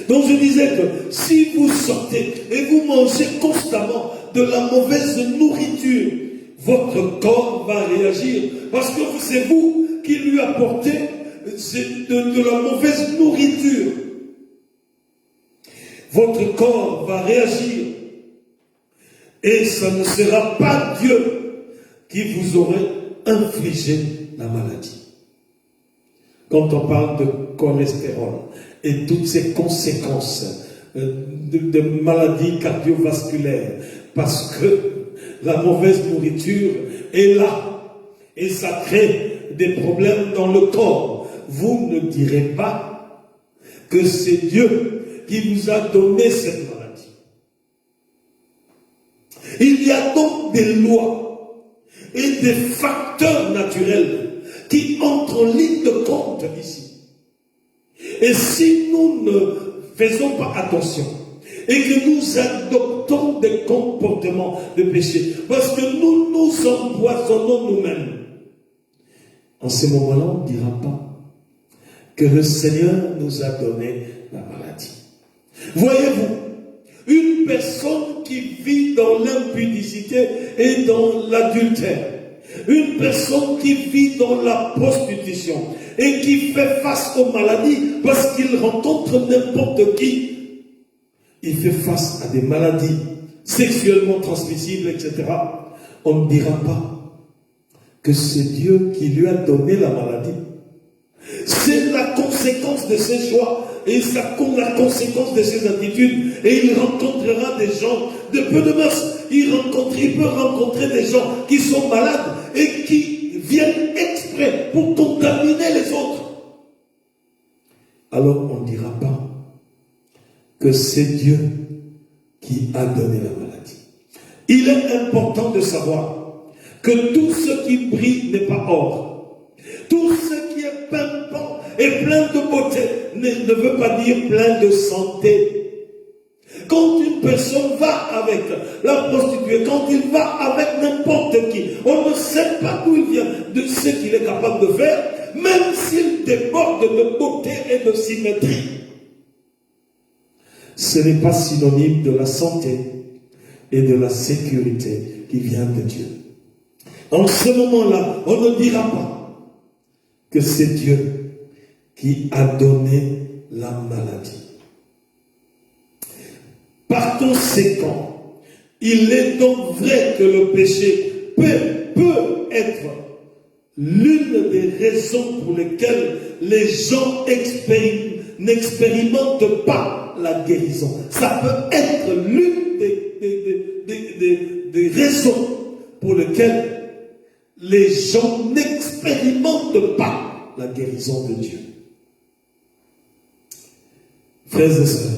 Donc je disais que si vous sortez et vous mangez constamment de la mauvaise nourriture, votre corps va réagir parce que c'est vous qui lui apportez de la mauvaise nourriture. Votre corps va réagir et ce ne sera pas Dieu qui vous aurait infligé la maladie. Quand on parle de cholestérol et toutes ces conséquences de maladies cardiovasculaires, parce que la mauvaise nourriture est là et ça crée des problèmes dans le corps, vous ne direz pas que c'est Dieu qui vous a donné cette maladie. Il y a donc des lois et des facteurs naturels qui entrent en ligne de compte ici. Et si nous ne faisons pas attention et que nous adoptons des comportements de péché, parce que nous nous empoisonnons nous-mêmes, en ce moment-là, on ne dira pas que le Seigneur nous a donné la maladie. Voyez-vous, une personne qui vit dans l'impudicité et dans l'adultère, une personne qui vit dans la prostitution et qui fait face aux maladies parce qu'il rencontre n'importe qui, il fait face à des maladies sexuellement transmissibles, etc. On ne dira pas que c'est Dieu qui lui a donné la maladie. C'est la conséquence de ses choix et la conséquence de ses attitudes. Et il rencontrera des gens de peu de mœurs. Il peut rencontrer des gens qui sont malades et qui viennent exprès pour contaminer les autres. Alors on ne dira pas que c'est Dieu qui a donné la maladie. Il est important de savoir que tout ce qui brille n'est pas or. Tout ce qui est pimpant et plein de beauté ne veut pas dire plein de santé. Quand une personne va avec la prostituée, quand il va avec n'importe qui, on ne sait pas d'où il vient, de ce qu'il est capable de faire, même s'il déborde de beauté et de symétrie. Ce n'est pas synonyme de la santé et de la sécurité qui vient de Dieu. En ce moment-là, on ne dira pas que c'est Dieu qui a donné la maladie. Par conséquent, il est donc vrai que le péché peut être l'une des raisons pour lesquelles les gens n'expérimentent pas la guérison. Ça peut être l'une des des raisons pour lesquelles les gens n'expérimentent pas la guérison de Dieu. Frères et sœurs,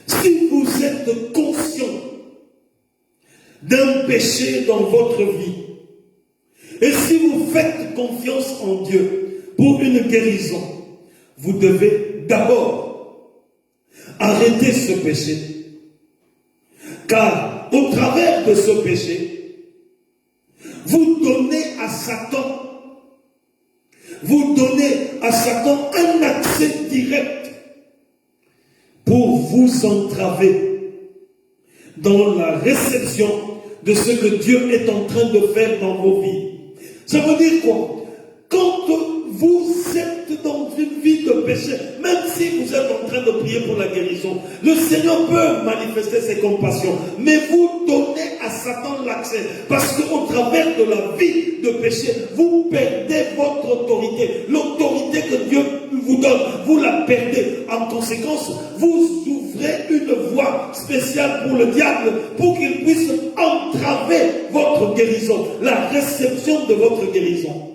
si vous êtes conscient d'un péché dans votre vie, et si vous faites confiance en Dieu pour une guérison, vous devez d'abord arrêter ce péché. Car au travers de ce péché, vous donnez à Satan un accès direct pour vous entraver dans la réception de ce que Dieu est en train de faire dans vos vies. Ça veut dire quoi? Quand vous êtes dans une vie de péché, même si vous êtes en train de prier pour la guérison, le Seigneur peut manifester ses compassions, mais vous donnez à Satan l'accès, parce qu'au travers de la vie de péché, vous perdez votre autorité. L'autorité que Dieu vous donne, vous la perdez. En conséquence, vous ouvrez une voie spéciale pour le diable, pour qu'il puisse entraver votre guérison, la réception de votre guérison.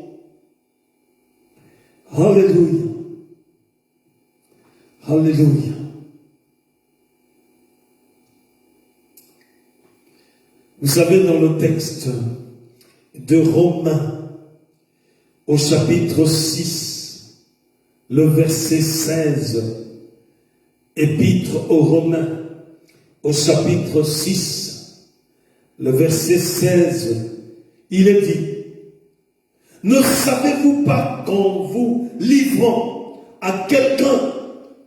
Alléluia. Alléluia. Vous savez, dans le texte de Romains, au chapitre 6, le verset 16, épître aux Romains, au chapitre 6, le verset 16, il est dit: ne savez-vous pas qu'en vous livrant à quelqu'un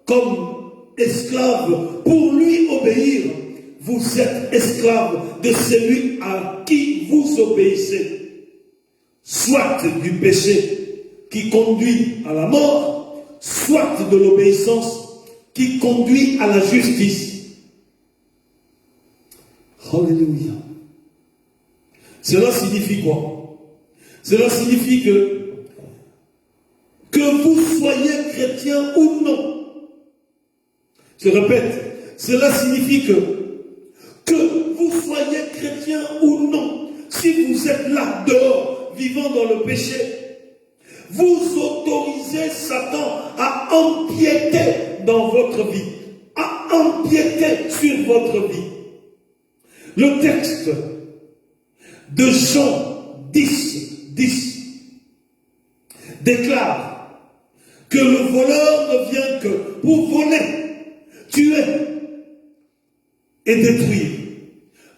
comme esclave pour lui obéir, vous êtes esclave de celui à qui vous obéissez, soit du péché qui conduit à la mort, soit de l'obéissance qui conduit à la justice. Alléluia. Cela signifie quoi? Cela signifie que vous soyez chrétien ou non. Je répète, cela signifie que vous soyez chrétien ou non, si vous êtes là, dehors, vivant dans le péché, vous autorisez Satan à empiéter dans votre vie, à empiéter sur votre vie. Le texte de Jean 10 déclare que le voleur ne vient que pour voler, tuer et détruire.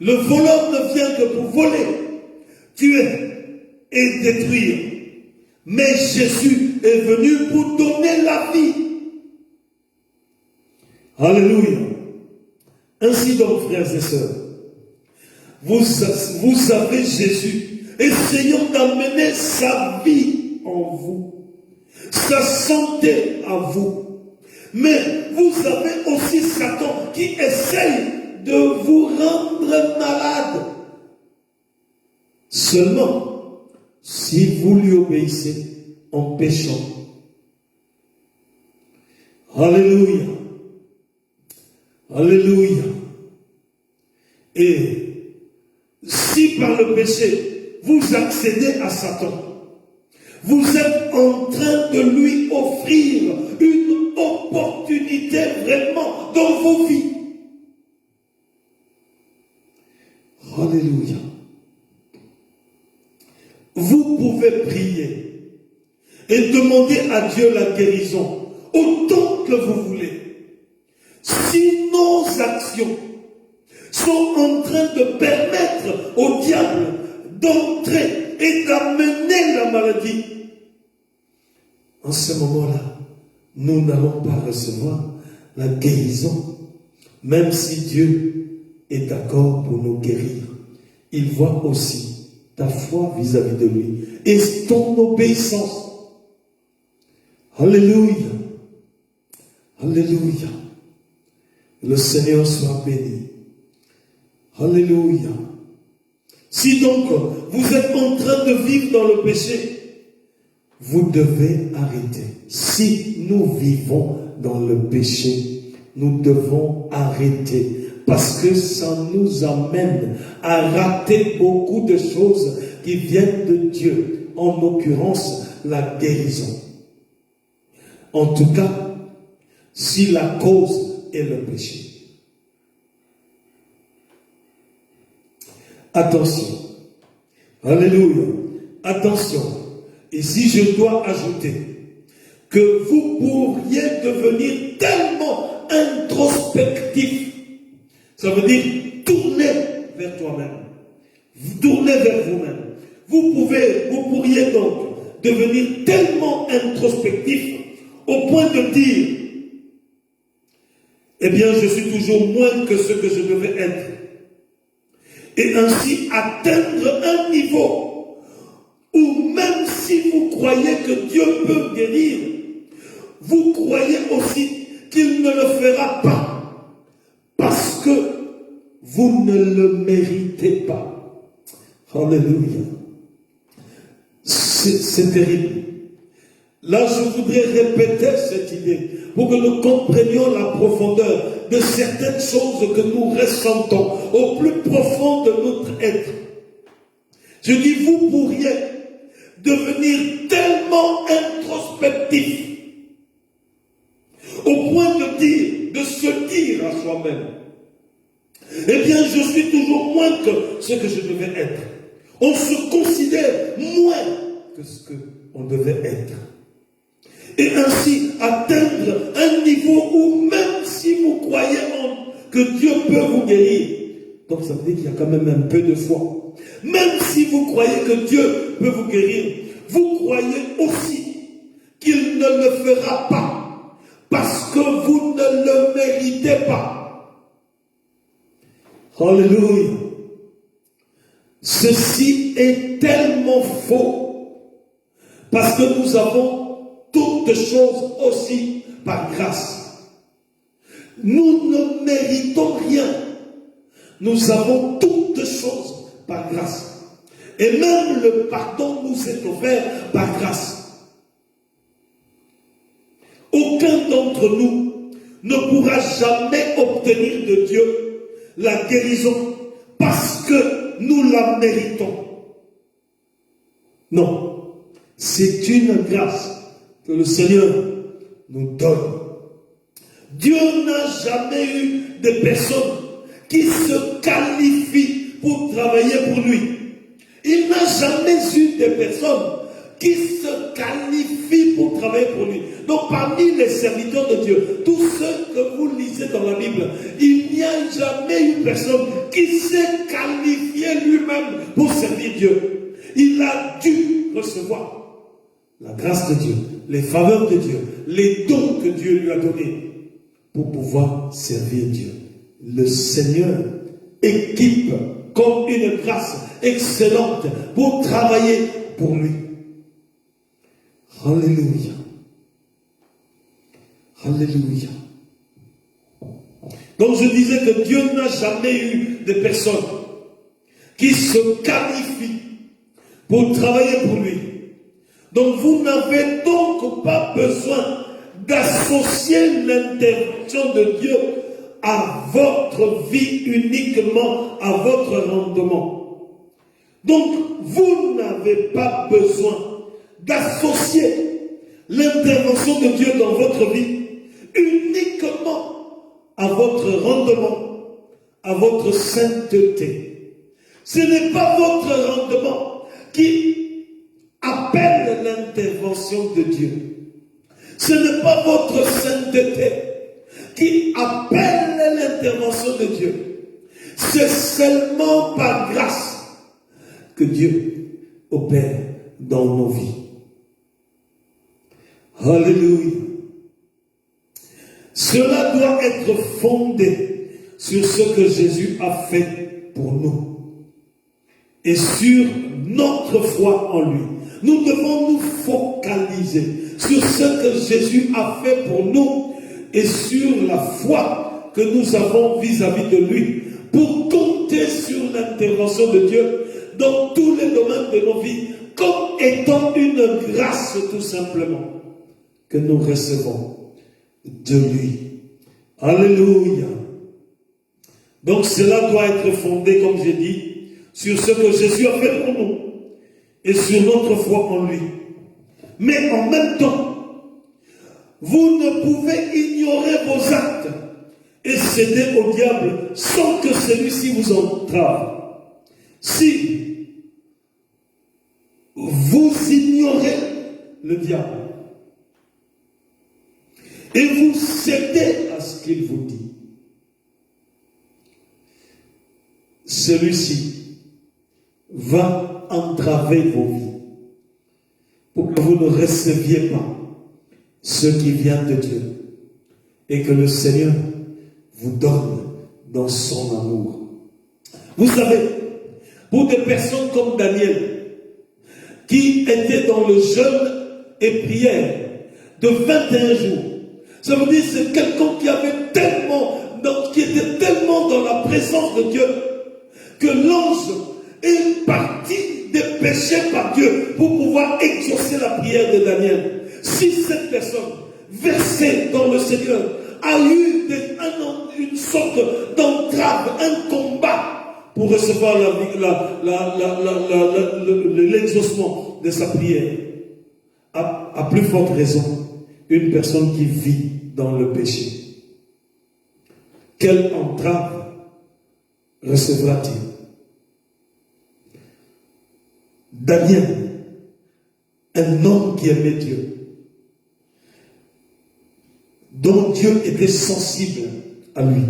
Le voleur ne vient que pour voler, tuer et détruire. Mais Jésus est venu pour donner la vie. Alléluia. Ainsi donc, frères et sœurs, vous avez Jésus essayant d'amener sa vie en vous, sa santé à vous. Mais vous avez aussi Satan qui essaye de vous rendre malade. Seulement, si vous lui obéissez en péchant. Alléluia. Alléluia. Et si par le péché, vous accédez à Satan, vous êtes en train de lui offrir une opportunité vraiment dans vos vies. Alléluia. Vous pouvez prier et demander à Dieu la guérison autant que vous voulez. Si nos actions sont en train de permettre au diable d'entrer et d'amener la maladie, en ce moment-là, nous n'allons pas recevoir la guérison, même si Dieu est d'accord pour nous guérir. Il voit aussi ta foi vis-à-vis de lui et ton obéissance. Alléluia. Alléluia. Le Seigneur soit béni. Alléluia. Si donc vous êtes en train de vivre dans le péché, vous devez arrêter. Si nous vivons dans le péché, nous devons arrêter. Parce que ça nous amène à rater beaucoup de choses qui viennent de Dieu. En l'occurrence, la guérison. En tout cas, si la cause est le péché. Attention. Alléluia. Attention. Et si je dois ajouter que vous pourriez devenir tellement introspectif, ça veut dire tourner vers toi-même, tourner vers vous-même. Vous pourriez donc devenir tellement introspectif au point de dire, eh bien, je suis toujours moins que ce que je devais être. Et ainsi atteindre un niveau où même si vous croyez que Dieu peut guérir, vous croyez aussi qu'il ne le fera pas parce que vous ne le méritez pas. Alléluia. C'est terrible. Là, je voudrais répéter cette idée pour que nous comprenions la profondeur de certaines choses que nous ressentons au plus profond de notre être. Je dis, vous pourriez devenir tellement introspectif au point de se dire à soi-même, eh bien, je suis toujours moins que ce que je devais être. On se considère moins que ce qu'on devait être. Et ainsi atteindre un niveau où même si vous croyez que Dieu peut vous guérir, donc ça veut dire qu'il y a quand même un peu de foi. Même si vous croyez que Dieu peut vous guérir, vous croyez aussi qu'il ne le fera pas parce que vous ne le méritez pas. Alléluia. Ceci est tellement faux parce que nous avons toutes choses aussi par grâce. Nous ne méritons rien. Nous avons toutes choses par grâce. Et même le pardon nous est offert par grâce. Aucun d'entre nous ne pourra jamais obtenir de Dieu la guérison parce que nous la méritons. Non, c'est une grâce que le Seigneur nous donne. Dieu n'a jamais eu de personne qui se qualifie pour travailler pour lui. Il n'a jamais eu de personne qui se qualifie pour travailler pour lui. Donc parmi les serviteurs de Dieu, tous ceux que vous lisez dans la Bible, il n'y a jamais eu personne qui s'est qualifié lui-même pour servir Dieu. Il a dû recevoir la grâce de Dieu, les faveurs de Dieu, les dons que Dieu lui a donnés pour pouvoir servir Dieu. Le Seigneur équipe comme une grâce excellente pour travailler pour lui. Alléluia. Alléluia. Donc je disais que Dieu n'a jamais eu de personne qui se qualifie pour travailler pour lui. Donc vous n'avez donc pas besoin d'associer l'intervention de Dieu à votre vie uniquement, à votre rendement. Donc vous n'avez pas besoin d'associer l'intervention de Dieu dans votre vie uniquement à votre rendement, à votre sainteté. Ce n'est pas votre rendement qui appelle l'intervention de Dieu. Ce n'est pas votre sainteté qui appelle l'intervention de Dieu. C'est seulement par grâce que Dieu opère dans nos vies. Alléluia. Cela doit être fondé sur ce que Jésus a fait pour nous et sur notre foi en lui. Nous devons nous focaliser sur ce que Jésus a fait pour nous et sur la foi que nous avons vis-à-vis de lui pour compter sur l'intervention de Dieu dans tous les domaines de nos vies comme étant une grâce tout simplement que nous recevons de lui. Alléluia. Donc cela doit être fondé, comme j'ai dit, sur ce que Jésus a fait pour nous et sur notre foi en lui. Mais en même temps, vous ne pouvez ignorer vos actes et céder au diable sans que celui-ci vous entrave. Si vous ignorez le diable et vous cédez à ce qu'il vous dit, celui-ci va entraver vos vies pour que vous ne receviez pas ce qui vient de Dieu et que le Seigneur vous donne dans son amour. Vous savez, pour des personnes comme Daniel, qui était dans le jeûne et prière de 21 jours, ça veut dire que c'est quelqu'un qui avait qui était tellement dans la présence de Dieu, que l'ange est parti dépêché par Dieu pour pouvoir exaucer la prière de Daniel. Si cette personne, versée dans le Seigneur, a eu une sorte d'entrave, un combat pour recevoir l'exaucement de sa prière, à plus forte raison, une personne qui vit dans le péché. Quelle entrave recevra-t-il? Daniel, un homme qui aimait Dieu, dont Dieu était sensible à lui,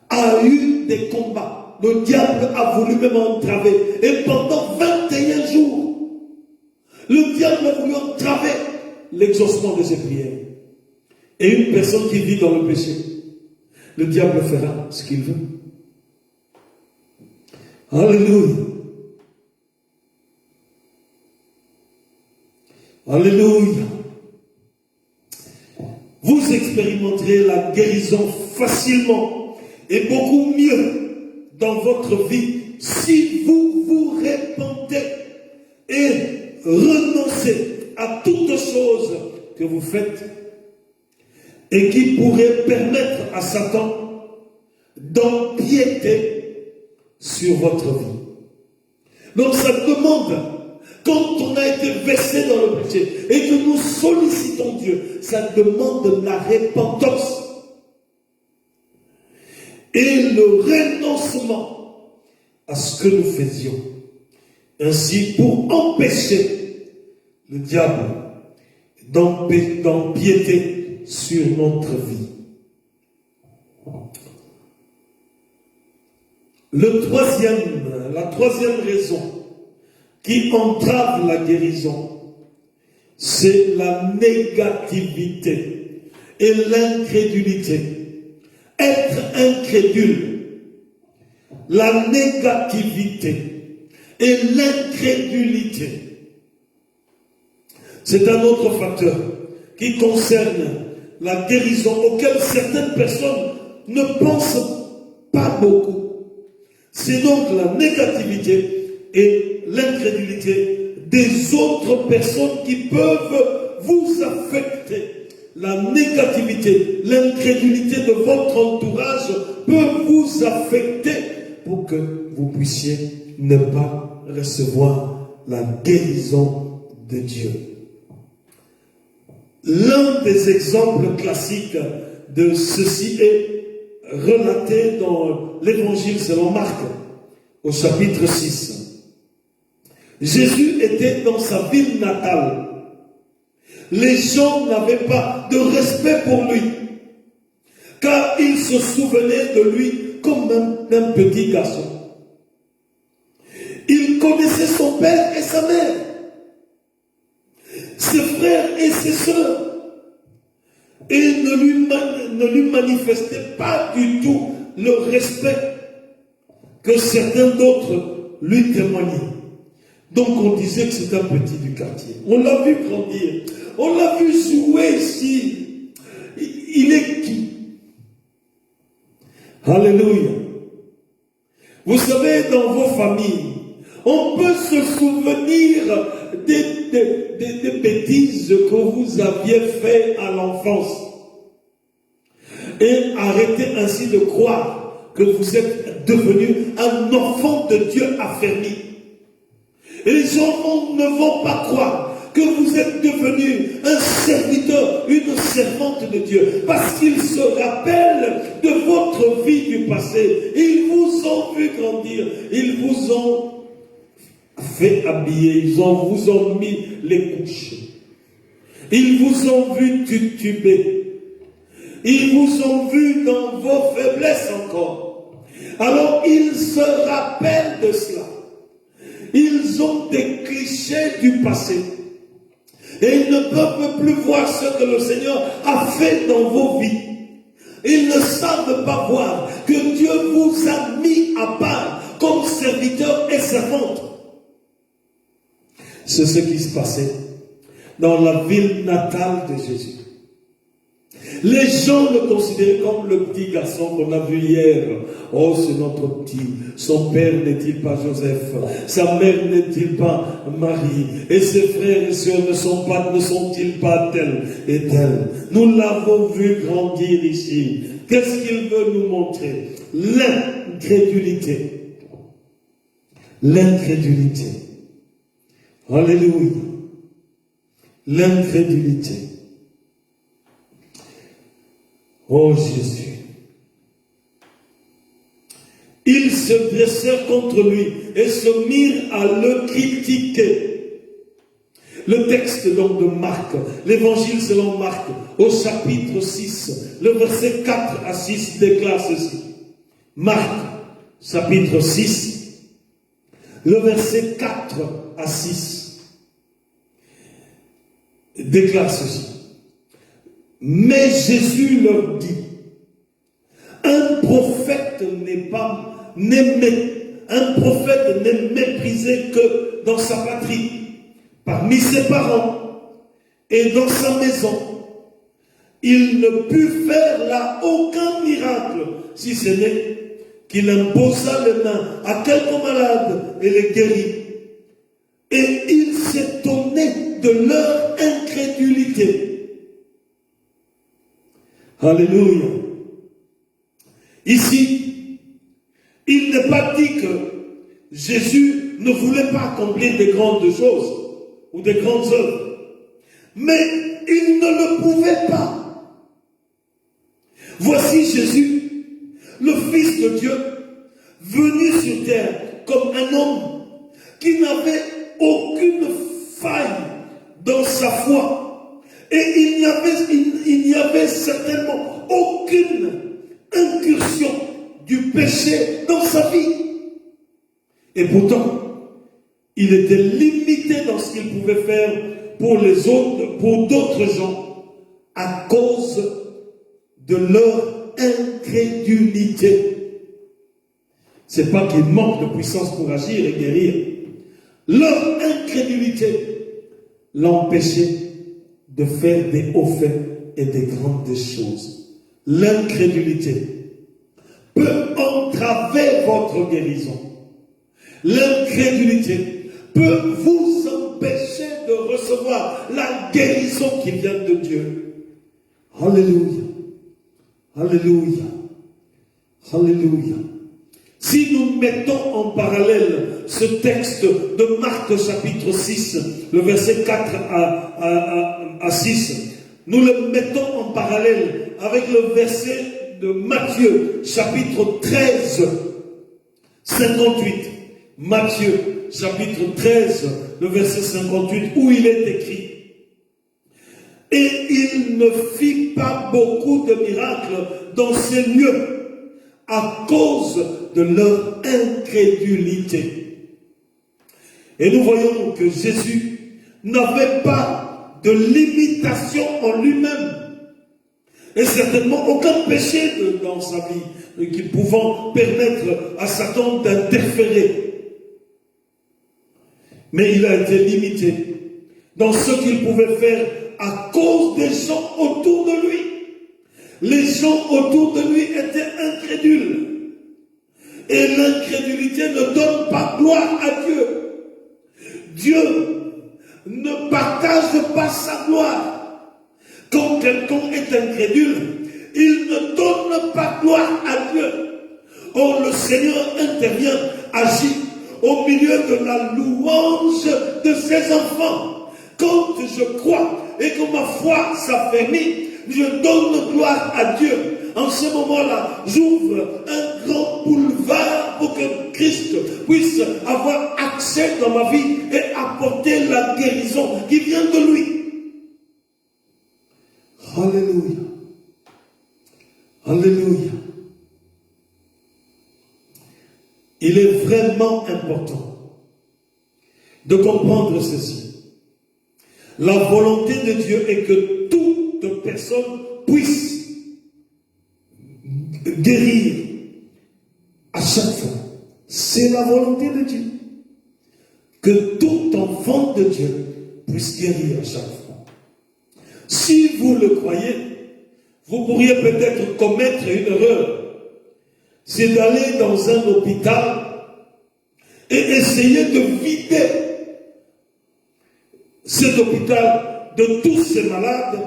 a eu des combats. Le diable a voulu même entraver. Et pendant 21 jours, le diable a voulu entraver l'exaucement de ses prières. Et une personne qui vit dans le péché, le diable fera ce qu'il veut. Alléluia. Alléluia. Vous expérimenterez la guérison facilement et beaucoup mieux dans votre vie si vous vous répentez et renoncez à toutes choses que vous faites et qui pourraient permettre à Satan d'empiéter sur votre vie. Donc ça demande, quand on a été versé dans le péché et que nous sollicitons Dieu, ça demande la repentance et le renoncement à ce que nous faisions. Ainsi, pour empêcher le diable d'empiéter sur notre vie. La troisième raison qui entrave la guérison, c'est la négativité et l'incrédulité. Être incrédule, la négativité et l'incrédulité, c'est un autre facteur qui concerne la guérison auquel certaines personnes ne pensent pas beaucoup. C'est donc la négativité et l'incrédulité des autres personnes qui peuvent vous affecter. La négativité, l'incrédulité de votre entourage peut vous affecter pour que vous puissiez ne pas recevoir la guérison de Dieu. L'un des exemples classiques de ceci est relaté dans l'Évangile selon Marc, au chapitre 6. Jésus était dans sa ville natale. Les gens n'avaient pas de respect pour lui, car ils se souvenaient de lui comme d'un petit garçon. Il connaissait son père et sa mère, ses frères et ses sœurs, et ne lui manifestait pas du tout le respect que certains d'autres lui témoignaient. Donc on disait que c'est un petit du quartier. On l'a vu grandir, on l'a vu jouer ici. Il est qui? Alléluia. Vous savez, dans vos familles, on peut se souvenir des bêtises que vous aviez faites à l'enfance et arrêter ainsi de croire que vous êtes devenu un enfant de Dieu affermi. Et les gens ne vont pas croire que vous êtes devenu un serviteur, une servante de Dieu, parce qu'ils se rappellent de votre vie du passé. Ils vous ont vu grandir, ils vous ont fait habiller, ils vous ont mis les couches. Ils vous ont vu tituber. Ils vous ont vu dans vos faiblesses encore. Alors ils se rappellent de cela. Ils ont des clichés du passé. Et ils ne peuvent plus voir ce que le Seigneur a fait dans vos vies. Ils ne savent pas voir que Dieu vous a mis à part comme serviteur et servante. C'est ce qui se passait dans la ville natale de Jésus. Les gens le considéraient comme le petit garçon qu'on a vu hier. Oh, c'est notre petit. Son père n'est-il pas Joseph? Sa mère n'est-il pas Marie? Et ses frères et sœurs ne sont-ils pas tels et tels? Nous l'avons vu grandir ici. Qu'est-ce qu'il veut nous montrer? L'incrédulité. L'incrédulité. Alléluia. L'incrédulité. Oh Jésus. Ils se dressèrent contre lui et se mirent à le critiquer. Le texte donc de Marc, l'évangile selon Marc, au chapitre 6, le verset 4 à 6 déclare ceci. Marc, chapitre 6, le verset 4 à 6 déclare ceci. Mais Jésus leur dit, un prophète n'est méprisé que dans sa patrie, parmi ses parents et dans sa maison. Il ne put faire là aucun miracle, si ce n'est qu'il imposa les mains à quelques malades et les guérit. Et il s'étonnait de leur incrédulité. Alléluia. Ici, il n'est pas dit que Jésus ne voulait pas accomplir des grandes choses ou des grandes œuvres, mais il ne le pouvait pas. Voici Jésus, le Fils de Dieu, venu sur terre comme un homme qui n'avait aucune faille dans sa foi. Et il n'y avait certainement aucune incursion du péché dans sa vie. Et pourtant, il était limité dans ce qu'il pouvait faire pour les autres, pour d'autres gens, à cause de leur incrédulité. C'est pas qu'il manque de puissance pour agir et guérir. Leur incrédulité l'empêchait de faire des hauts faits et des grandes choses. L'incrédulité peut entraver votre guérison. L'incrédulité peut vous empêcher de recevoir la guérison qui vient de Dieu. Alléluia. Alléluia. Alléluia. Si nous mettons en parallèle ce texte de Marc chapitre 6, le verset 4 à 6, nous le mettons en parallèle avec le verset de Matthieu chapitre 13, 58. Matthieu chapitre 13, le verset 58, où il est écrit: et il ne fit pas beaucoup de miracles dans ces lieux à cause de leur incrédulité. Et nous voyons que Jésus n'avait pas de limitation en lui-même. Et certainement aucun péché dans sa vie qui pouvant permettre à Satan d'interférer. Mais il a été limité dans ce qu'il pouvait faire à cause des gens autour de lui. Les gens autour de lui étaient incrédules. Et l'incrédulité ne donne pas gloire à Dieu. Dieu ne partage pas sa gloire. Quand quelqu'un est incrédule, il ne donne pas gloire à Dieu. Oh, le Seigneur intervient, agit au milieu de la louange de ses enfants. Quand je crois et que ma foi s'affermit, je donne gloire à Dieu. En ce moment-là, j'ouvre un grand boulevard pour que Christ puisse avoir accès dans ma vie et apporter la guérison qui vient de lui. Alléluia. Alléluia. Il est vraiment important de comprendre ceci. La volonté de Dieu est que toute personne puisse guérir à chaque fois. C'est la volonté de Dieu. Que tout enfant de Dieu puisse guérir à chaque fois. Si vous le croyez, vous pourriez peut-être commettre une erreur. C'est d'aller dans un hôpital et essayer de vider cet hôpital de tous ces malades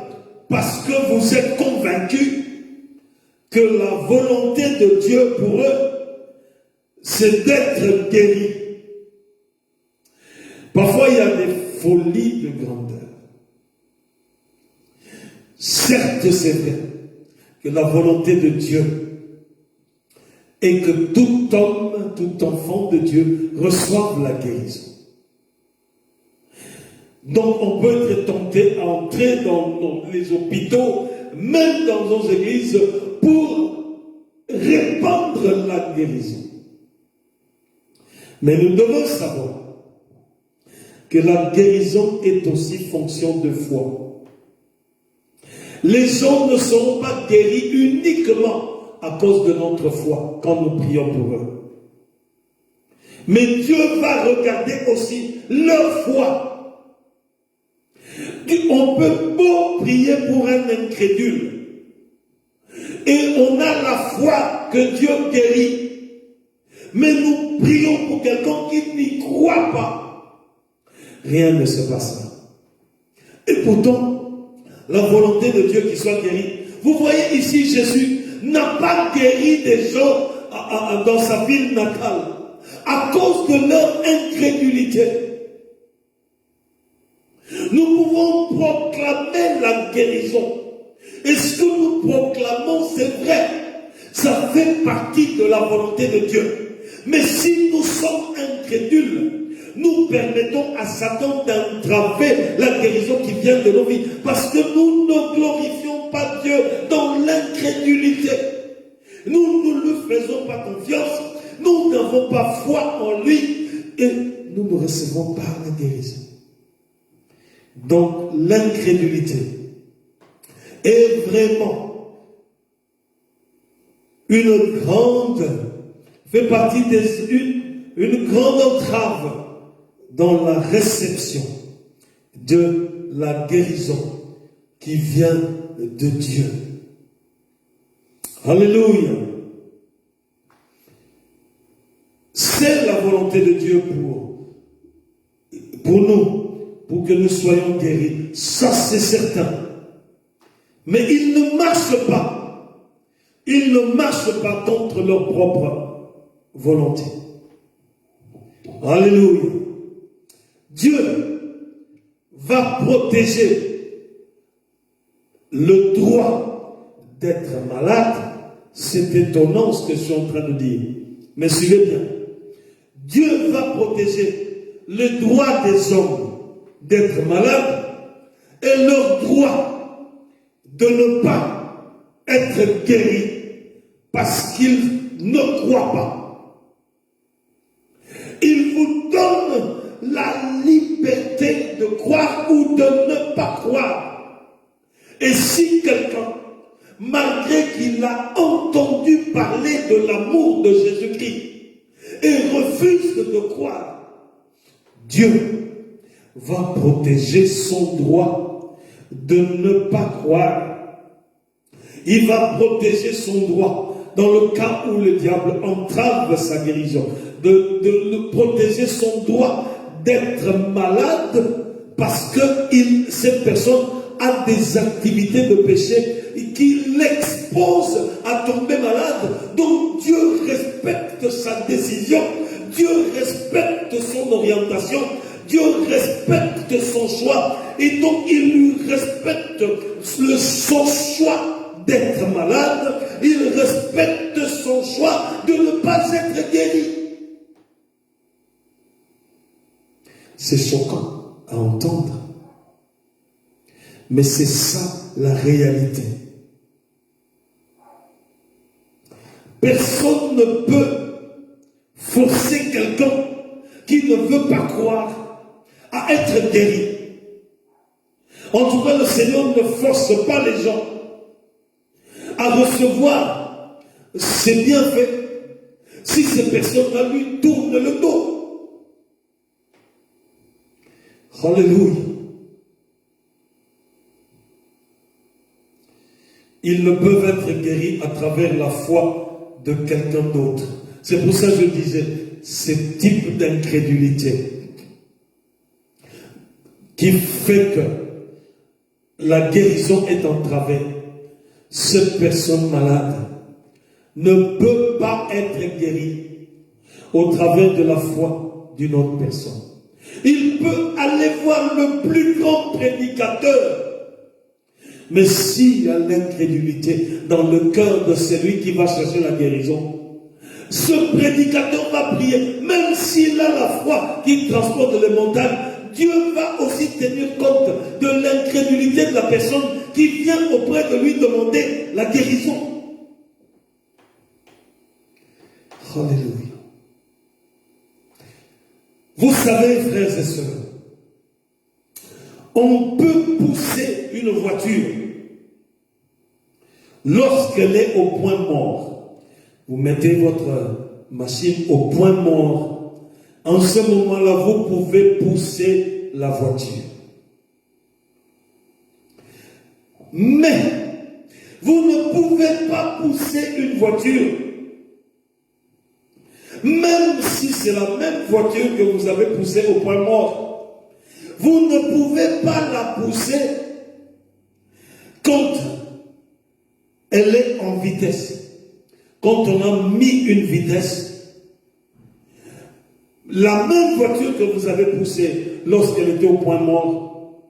parce que vous êtes convaincus que la volonté de Dieu pour eux, c'est d'être guéris. Parfois, il y a des folies de grandeur. Certes, c'est vrai que la volonté de Dieu est que tout homme, tout enfant de Dieu reçoive la guérison. Donc, on peut être tenté à entrer dans les hôpitaux, même dans nos églises, pour répandre la guérison. Mais nous devons savoir que la guérison est aussi fonction de foi. Les gens ne seront pas guéris uniquement à cause de notre foi quand nous prions pour eux. Mais Dieu va regarder aussi leur foi. On peut beau prier pour un incrédule et on a la foi que Dieu guérit. Mais nous prions pour quelqu'un qui n'y croit pas. Rien ne se passera. Et pourtant, la volonté de Dieu qui soit guérie. Vous voyez ici, Jésus n'a pas guéri des gens dans sa ville natale à cause de leur incrédulité. Nous pouvons proclamer la guérison. Et ce que nous proclamons, c'est vrai. Ça fait partie de la volonté de Dieu. Mais si nous sommes incrédules, nous permettons à Satan d'entraver la guérison qui vient de nos vies. Parce que nous ne glorifions pas Dieu dans l'incrédulité. Nous ne lui faisons pas confiance. Nous n'avons pas foi en lui. Et nous ne recevons pas la guérison. Donc l'incrédulité est vraiment fait partie une grande entrave dans la réception de la guérison qui vient de Dieu. Alléluia. C'est la volonté de Dieu pour nous, pour que nous soyons guéris. Ça, c'est certain. Mais ils ne marchent pas. Ils ne marchent pas contre leur propre volonté. Alléluia. Dieu va protéger le droit d'être malade. C'est étonnant ce que je suis en train de dire. Mais suivez bien. Dieu va protéger le droit des hommes d'être malades et leur droit de ne pas être guéris parce qu'ils ne croient pas. Il vous donne la liberté de croire ou de ne pas croire. Et si quelqu'un, malgré qu'il a entendu parler de l'amour de Jésus-Christ et refuse de croire, Dieu va protéger son droit de ne pas croire. Il va protéger son droit dans le cas où le diable entrave sa guérison, de protéger son droit d'être malade parce que cette personne a des activités de péché qui l'exposent à tomber malade. Donc Dieu respecte respecte sa décision, Dieu respecte son orientation, Dieu respecte son choix, et donc il lui respecte son choix d'être malade, il respecte son choix de ne pas être guéri. C'est choquant à entendre, mais c'est ça la réalité. Personne ne peut forcer quelqu'un qui ne veut pas croire à être guéri. En tout cas, le Seigneur ne force pas les gens à recevoir ses bienfaits si ces personnes-là lui tournent le dos. Alléluia. Ils ne peuvent être guéris à travers la foi de quelqu'un d'autre. C'est pour ça que je disais, ce type d'incrédulité qui fait que la guérison est entravée, cette personne malade ne peut pas être guérie au travers de la foi d'une autre personne. Il peut aller voir le plus grand prédicateur, mais s'il y a l'incrédulité dans le cœur de celui qui va chercher la guérison, ce prédicateur va prier, même s'il a la foi qui transporte les montagnes, Dieu va aussi tenir compte de l'incrédulité de la personne qui vient auprès de lui demander la guérison. Alléluia. Vous savez, frères et sœurs, on peut pousser une voiture lorsqu'elle est au point mort. Vous mettez votre machine au point mort. En ce moment-là, vous pouvez pousser la voiture. Mais, vous ne pouvez pas pousser une voiture, même si c'est la même voiture que vous avez poussée au point mort. Vous ne pouvez pas la pousser quand elle est en vitesse. Quand on a mis une vitesse, la même voiture que vous avez poussée lorsqu'elle était au point mort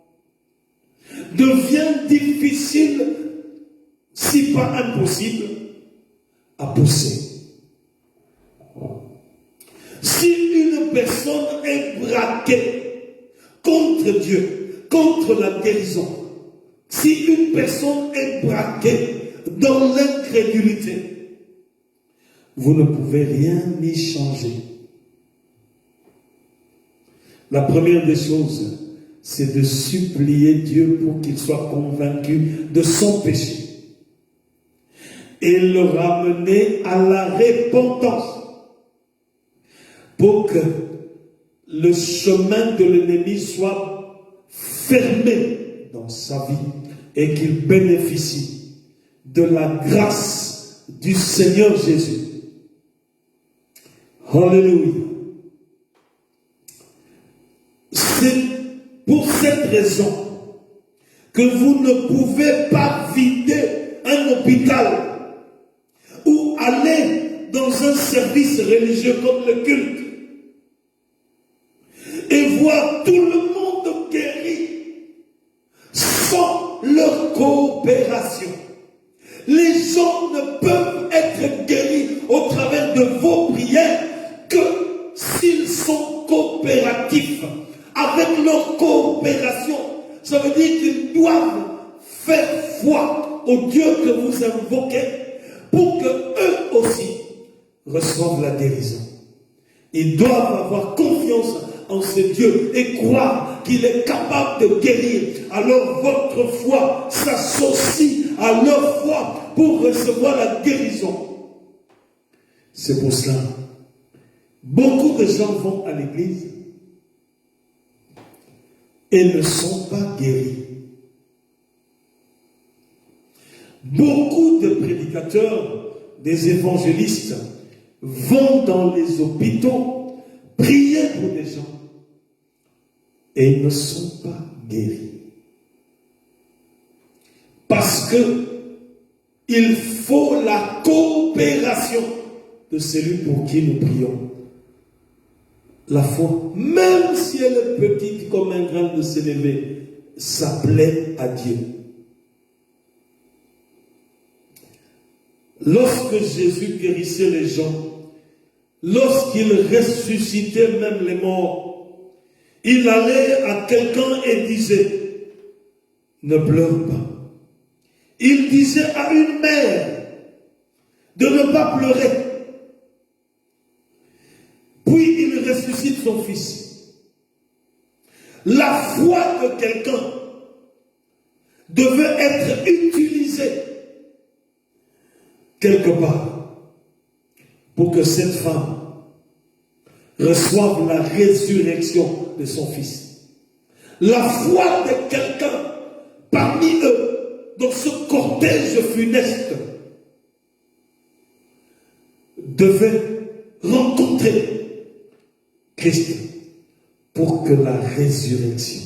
devient difficile, si pas impossible, à pousser. Si une personne est braquée contre Dieu, contre la guérison, si une personne est braquée dans l'incrédulité, vous ne pouvez rien y changer. La première des choses, c'est de supplier Dieu pour qu'il soit convaincu de son péché et le ramener à la repentance pour que le chemin de l'ennemi soit fermé dans sa vie et qu'il bénéficie de la grâce du Seigneur Jésus. Alléluia. C'est pour cette raison que vous ne pouvez pas vider un hôpital ou aller dans un service religieux comme le culte et voir tout le monde guéri sans leur coopération. Les gens ne peuvent être guéris au travers de vos prières que s'ils sont coopératifs. Avec leur coopération, ça veut dire qu'ils doivent faire foi au Dieu que vous invoquez pour que eux aussi reçoivent la guérison. Ils doivent avoir confiance en ce Dieu et croire qu'il est capable de guérir. Alors votre foi s'associe à leur foi pour recevoir la guérison. C'est pour cela, beaucoup de gens vont à l'église et ne sont pas guéris. Beaucoup de prédicateurs, des évangélistes, vont dans les hôpitaux prier pour des gens et ils ne sont pas guéris. Parce que il faut la coopération de de celui pour qui nous prions. La foi, même si elle est petite comme un grain de sénévé, ça plaît à Dieu. Lorsque Jésus guérissait les gens, lorsqu'il ressuscitait même les morts, il allait à quelqu'un et disait, ne pleure pas. Il disait à une mère de ne pas pleurer. Puis il ressuscite son fils. La foi de quelqu'un devait être utilisée quelque part pour que cette femme reçoive la résurrection de son fils. La foi de quelqu'un parmi eux, dans ce cortège funeste, devait rencontrer Christ pour que la résurrection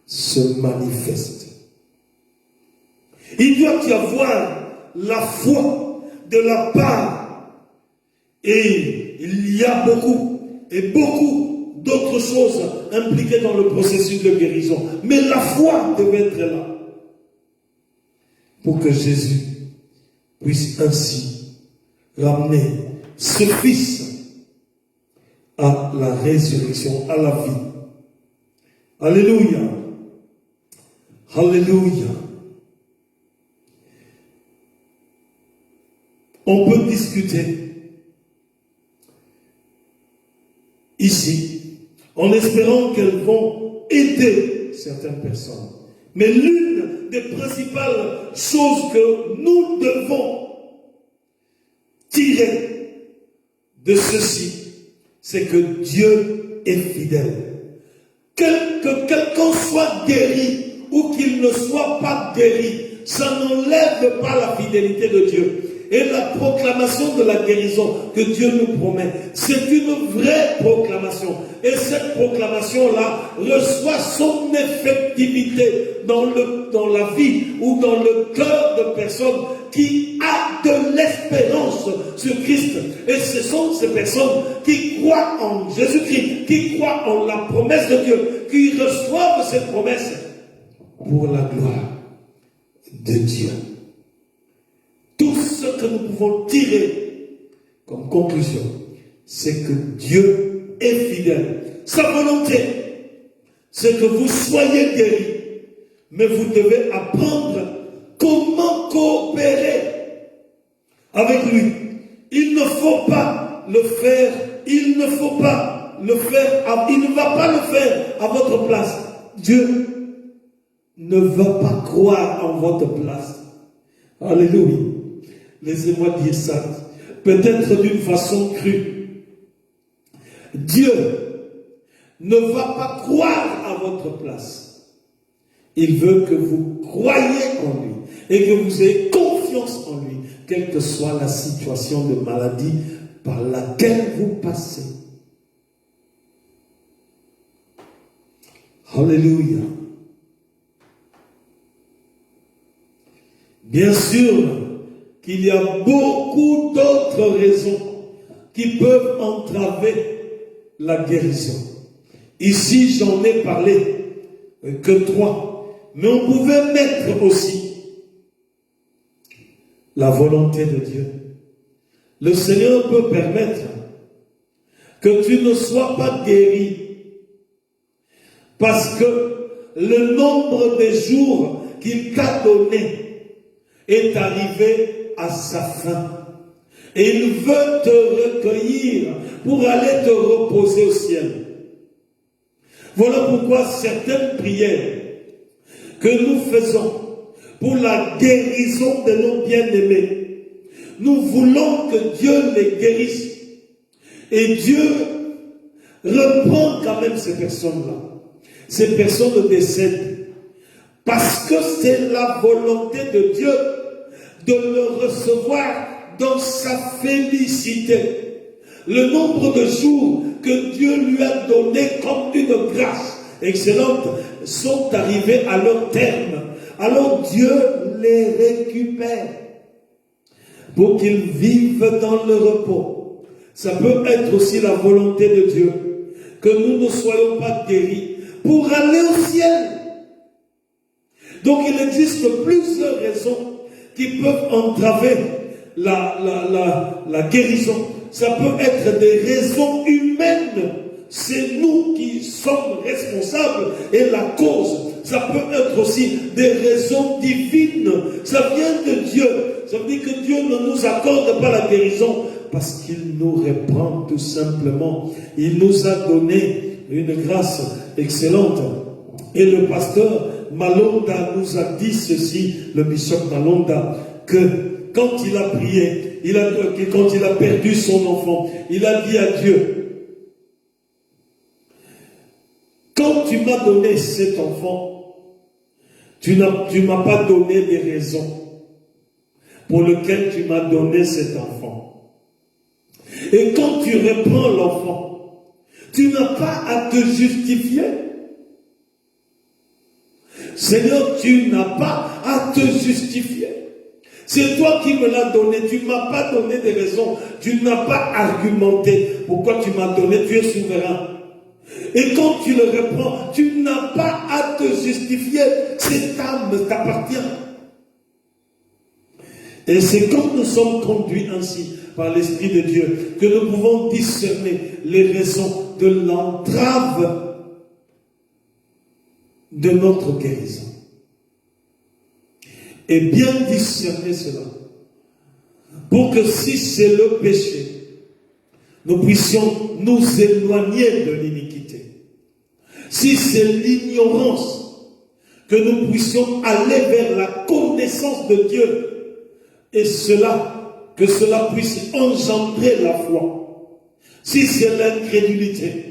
se manifeste. Il doit y avoir la foi de la part, et il y a beaucoup d'autres choses impliquées dans le processus de guérison, mais la foi devait être là pour que Jésus puisse ainsi ramener ce fils à la résurrection, à la vie. Alléluia. Alléluia. On peut discuter ici en espérant qu'elles vont aider certaines personnes. Mais l'une des principales choses que nous devons tirer de ceci, c'est que Dieu est fidèle. Que quelqu'un soit guéri ou qu'il ne soit pas guéri, ça n'enlève pas la fidélité de Dieu. Et la proclamation de la guérison que Dieu nous promet, c'est une vraie proclamation. Et cette proclamation-là reçoit son effectivité dans la vie ou dans le cœur de personnes qui a de l'espérance sur Christ. Et ce sont ces personnes qui croient en Jésus-Christ, qui croient en la promesse de Dieu, qui reçoivent cette promesse pour la gloire de Dieu. Tout ce que nous pouvons tirer comme conclusion, c'est que Dieu est fidèle. Sa volonté, c'est que vous soyez guéris, mais vous devez apprendre comment coopérer avec lui. Il ne faut pas le faire, il ne va pas le faire à votre place. Dieu ne va pas croire en votre place. Alléluia. Laissez-moi dire ça, peut-être d'une façon crue. Dieu ne va pas croire à votre place. Il veut que vous croyiez en lui et que vous ayez confiance en lui, quelle que soit la situation de maladie par laquelle vous passez. Alléluia. Bien sûr, qu'il y a beaucoup d'autres raisons qui peuvent entraver la guérison. Ici, j'en ai parlé que 3, mais on pouvait mettre aussi la volonté de Dieu. Le Seigneur peut permettre que tu ne sois pas guéri parce que le nombre de jours qu'il t'a donné est arrivé à sa fin. Et il veut te recueillir pour aller te reposer au ciel. Voilà pourquoi certaines prières que nous faisons pour la guérison de nos bien-aimés, nous voulons que Dieu les guérisse. Et Dieu reprend quand même ces personnes-là. Ces personnes décèdent. Parce que c'est la volonté de Dieu de le recevoir dans sa félicité. Le nombre de jours que Dieu lui a donné comme une grâce excellente sont arrivés à leur terme. Alors Dieu les récupère. pour qu'ils vivent dans le repos. Ça peut être aussi la volonté de Dieu, que nous ne soyons pas guéris pour aller au ciel. Donc il existe plusieurs raisons qui peuvent entraver la guérison. Ça peut être des raisons humaines. C'est nous qui sommes responsables et la cause. Ça peut être aussi des raisons divines. Ça vient de Dieu. Ça veut dire que Dieu ne nous accorde pas la guérison parce qu'il nous reprend tout simplement. Il nous a donné une grâce excellente. Et le pasteur Malonda nous a dit ceci, le bishop Malonda, que quand il a prié, quand il a perdu son enfant, il a dit à Dieu, quand tu m'as donné cet enfant, tu ne m'as pas donné les raisons pour lesquelles tu m'as donné cet enfant. Et quand tu reprends l'enfant, tu n'as pas à te justifier. Seigneur, tu n'as pas à te justifier. C'est toi qui me l'as donné. Tu ne m'as pas donné des raisons. Tu n'as pas argumenté pourquoi tu m'as donné. Tu es souverain. Et quand tu le reprends, tu n'as pas à te justifier. Cette âme t'appartient. Et c'est quand nous sommes conduits ainsi par l'Esprit de Dieu que nous pouvons discerner les raisons de l'entrave de notre guérison. Et bien discerner cela. Pour que si c'est le péché, nous puissions nous éloigner de l'iniquité. Si c'est l'ignorance, que nous puissions aller vers la connaissance de Dieu. Et que cela puisse engendrer la foi. Si c'est l'incrédulité,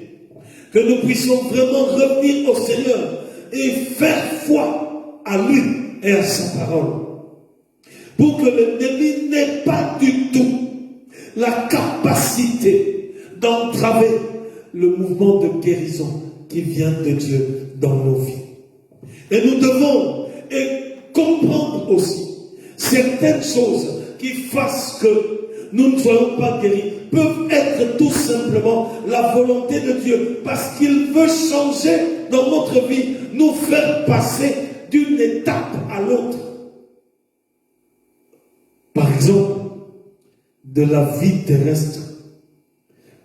que nous puissions vraiment revenir au Seigneur et faire foi à lui et à sa parole. Pour que l'ennemi n'ait pas du tout la capacité d'entraver le mouvement de guérison qui vient de Dieu dans nos vies. Et nous devons comprendre aussi certaines choses qui fassent que nous ne soyons pas guéris peuvent être tout simplement la volonté de Dieu, parce qu'il veut changer dans notre vie, nous faire passer d'une étape à l'autre. Par exemple, de la vie terrestre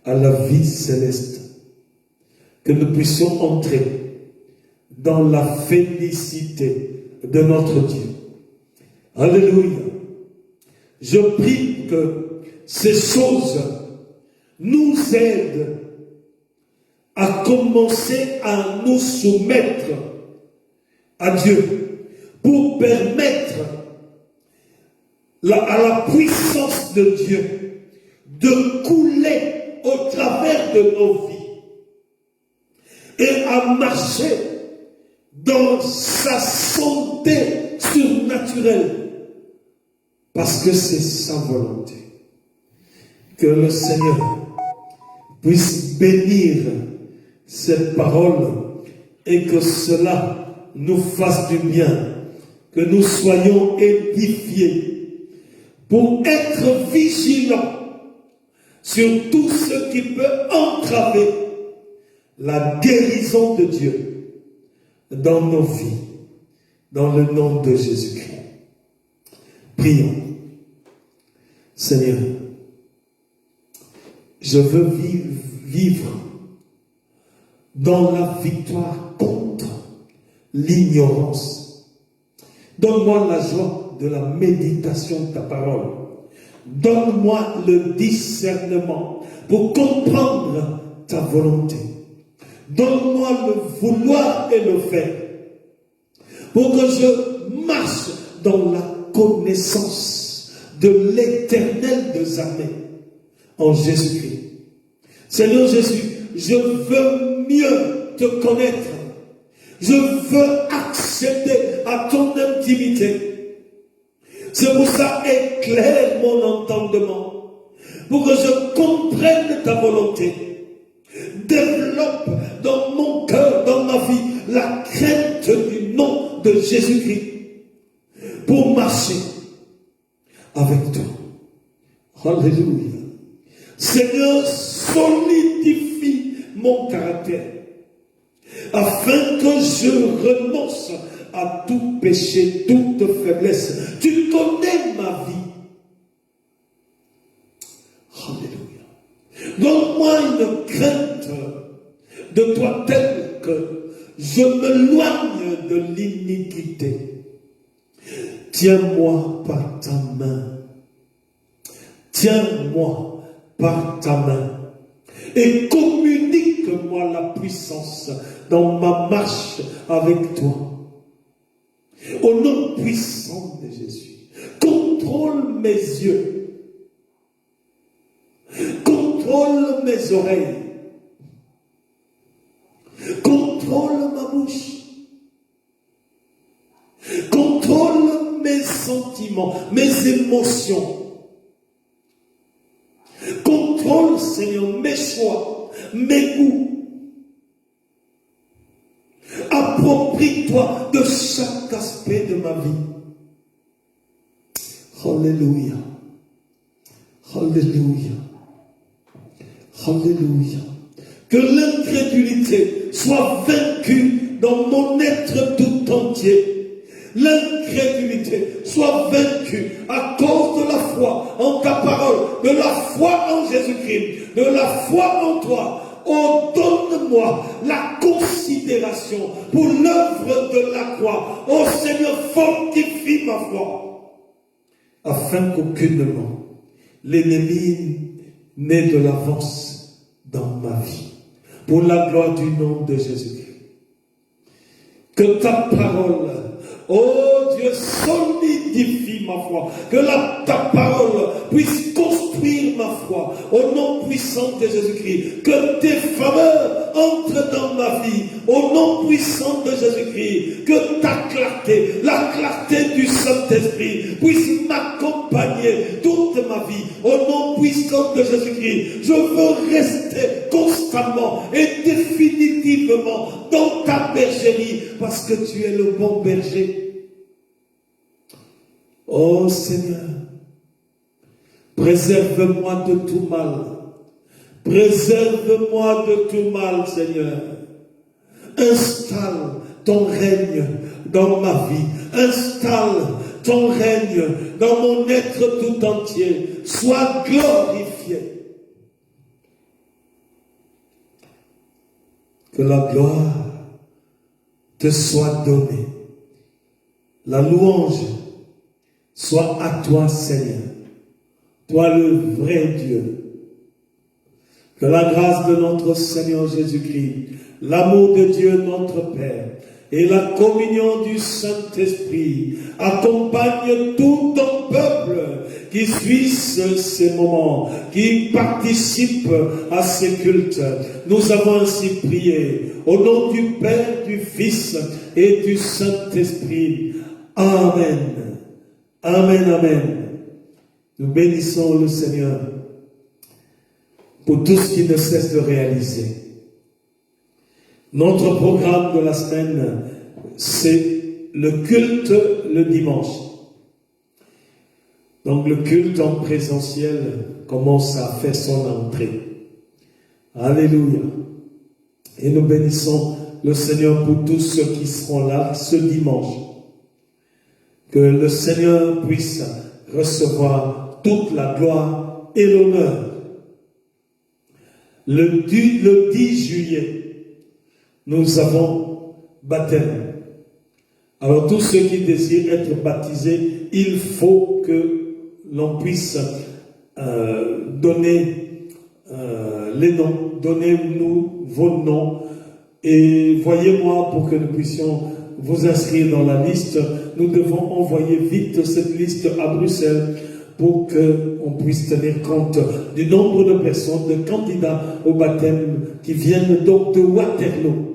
à la vie céleste, que nous puissions entrer dans la félicité de notre Dieu. Alléluia. Je prie que ces choses nous aident à commencer à nous soumettre à Dieu pour permettre à la puissance de Dieu de couler au travers de nos vies et à marcher dans sa santé surnaturelle. Parce que c'est sa volonté. Que le Seigneur puisse bénir cette parole et que cela nous fasse du bien. Que nous soyons édifiés pour être vigilants sur tout ce qui peut entraver la guérison de Dieu dans nos vies, dans le nom de Jésus-Christ. Prions. Seigneur, je veux vivre dans la victoire contre l'ignorance. Donne-moi la joie de la méditation de ta parole. Donne-moi le discernement pour comprendre ta volonté. Donne-moi le vouloir et le faire pour que je marche dans la connaissance de l'Éternel des armées en Jésus-Christ. Seigneur Jésus, je veux mieux te connaître. Je veux accéder à ton intimité. C'est pour ça, éclaire mon entendement, pour que je comprenne ta volonté. Développe dans mon cœur, dans ma vie, la crainte du nom de Jésus-Christ, pour marcher avec toi. Alléluia. Seigneur, solidifie mon caractère afin que je renonce à tout péché, toute faiblesse. Tu connais ma vie. Alléluia. Donne-moi une crainte de toi telle que je m'éloigne de l'iniquité. Tiens-moi par ta main. Tiens-moi par ta main. Et communique-moi la puissance dans ma marche avec toi. Au nom puissant de Jésus, contrôle mes yeux, contrôle mes oreilles, contrôle ma bouche, contrôle mes sentiments, mes émotions. Contrôle, Seigneur, mes choix, mes goûts. Approprie-toi de chaque aspect de ma vie. Alléluia. Alléluia. Alléluia. Que l'incrédulité soit vaincue dans mon être tout entier. L'incrédulité soit vaincue à cause de la foi en ta parole, de la foi en Jésus-Christ, de la foi en toi. Oh, donne-moi la considération pour l'œuvre de la croix. Oh Seigneur, fortifie ma foi, afin qu'aucunement l'ennemi n'ait de l'avance dans ma vie. Pour la gloire du nom de Jésus-Christ. Que ta parole, oh Dieu, solidifie ma foi. Que ta parole puisse construire ma foi. Au nom puissant de Jésus-Christ. Que tes faveurs entrent dans ma vie. Au nom puissant de Jésus-Christ. Que ta clarté, la clarté du Saint-Esprit puisse m'accompagner toute ma vie. Au nom puissant de Jésus-Christ. Je veux rester constamment et définitivement dans ta bergerie. Parce que tu es le bon berger. Oh Seigneur, préserve-moi de tout mal. Préserve-moi de tout mal, Seigneur. Installe ton règne dans ma vie. Installe ton règne dans mon être tout entier. Sois glorifié. Que la gloire te soit donnée. La louange soit à toi, Seigneur. Toi le vrai Dieu. Que la grâce de notre Seigneur Jésus-Christ, l'amour de Dieu notre Père et la communion du Saint-Esprit accompagnent tout ton peuple qui suit ces moments, qui participe à ces cultes. Nous avons ainsi prié au nom du Père, du Fils et du Saint-Esprit. Amen. Amen, amen. Nous bénissons le Seigneur pour tout ce qu'il ne cesse de réaliser. Notre programme de la semaine, c'est le culte le dimanche. Donc le culte en présentiel commence à faire son entrée. Alléluia. Et nous bénissons le Seigneur pour tous ceux qui seront là ce dimanche. Que le Seigneur puisse recevoir toute la gloire et l'honneur. Le 10 juillet, nous avons baptême. Alors tous ceux qui désirent être baptisés, il faut que l'on puisse donner les noms. Donnez-nous vos noms et voyez-moi pour que nous puissions vous inscrire dans la liste. Nous devons envoyer vite cette liste à Bruxelles pour qu'on puisse tenir compte du nombre de personnes, de candidats au baptême qui viennent donc de Waterloo.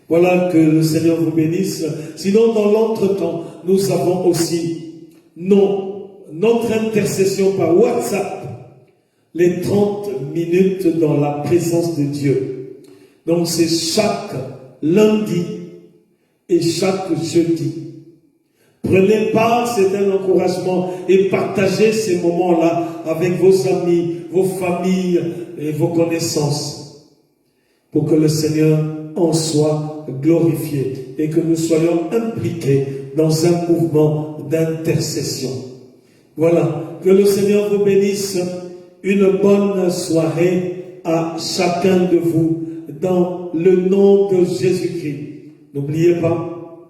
Voilà, que le Seigneur vous bénisse. Sinon, dans l'entretemps, nous avons aussi notre intercession par WhatsApp, les 30 minutes dans la présence de Dieu. Donc c'est chaque lundi et chaque jeudi, Prenez part, c'est un encouragement, et partagez ces moments-là avec vos amis, vos familles et vos connaissances, pour que le Seigneur en soit glorifié et que nous soyons impliqués dans un mouvement d'intercession. Voilà, que le Seigneur vous bénisse. Une bonne soirée à chacun de vous dans le nom de Jésus-Christ. N'oubliez pas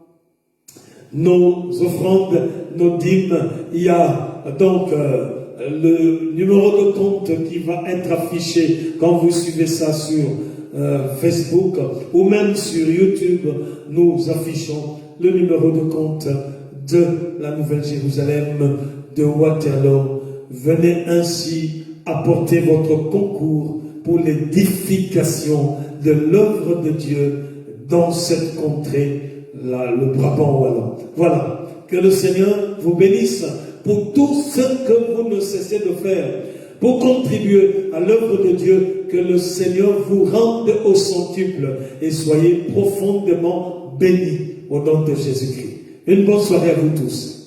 nos offrandes, nos dîmes. Il y a donc le numéro de compte qui va être affiché quand vous suivez ça sur Facebook ou même sur YouTube. Nous affichons le numéro de compte de la Nouvelle-Jérusalem de Waterloo. Venez ainsi apporter votre concours pour l'édification de l'œuvre de Dieu dans cette contrée, le Brabant wallon. Voilà, que le Seigneur vous bénisse pour tout ce que vous ne cessez de faire pour contribuer à l'œuvre de Dieu. Que le Seigneur vous rende au centuple et soyez profondément bénis au nom de Jésus-Christ. Une bonne soirée à vous tous.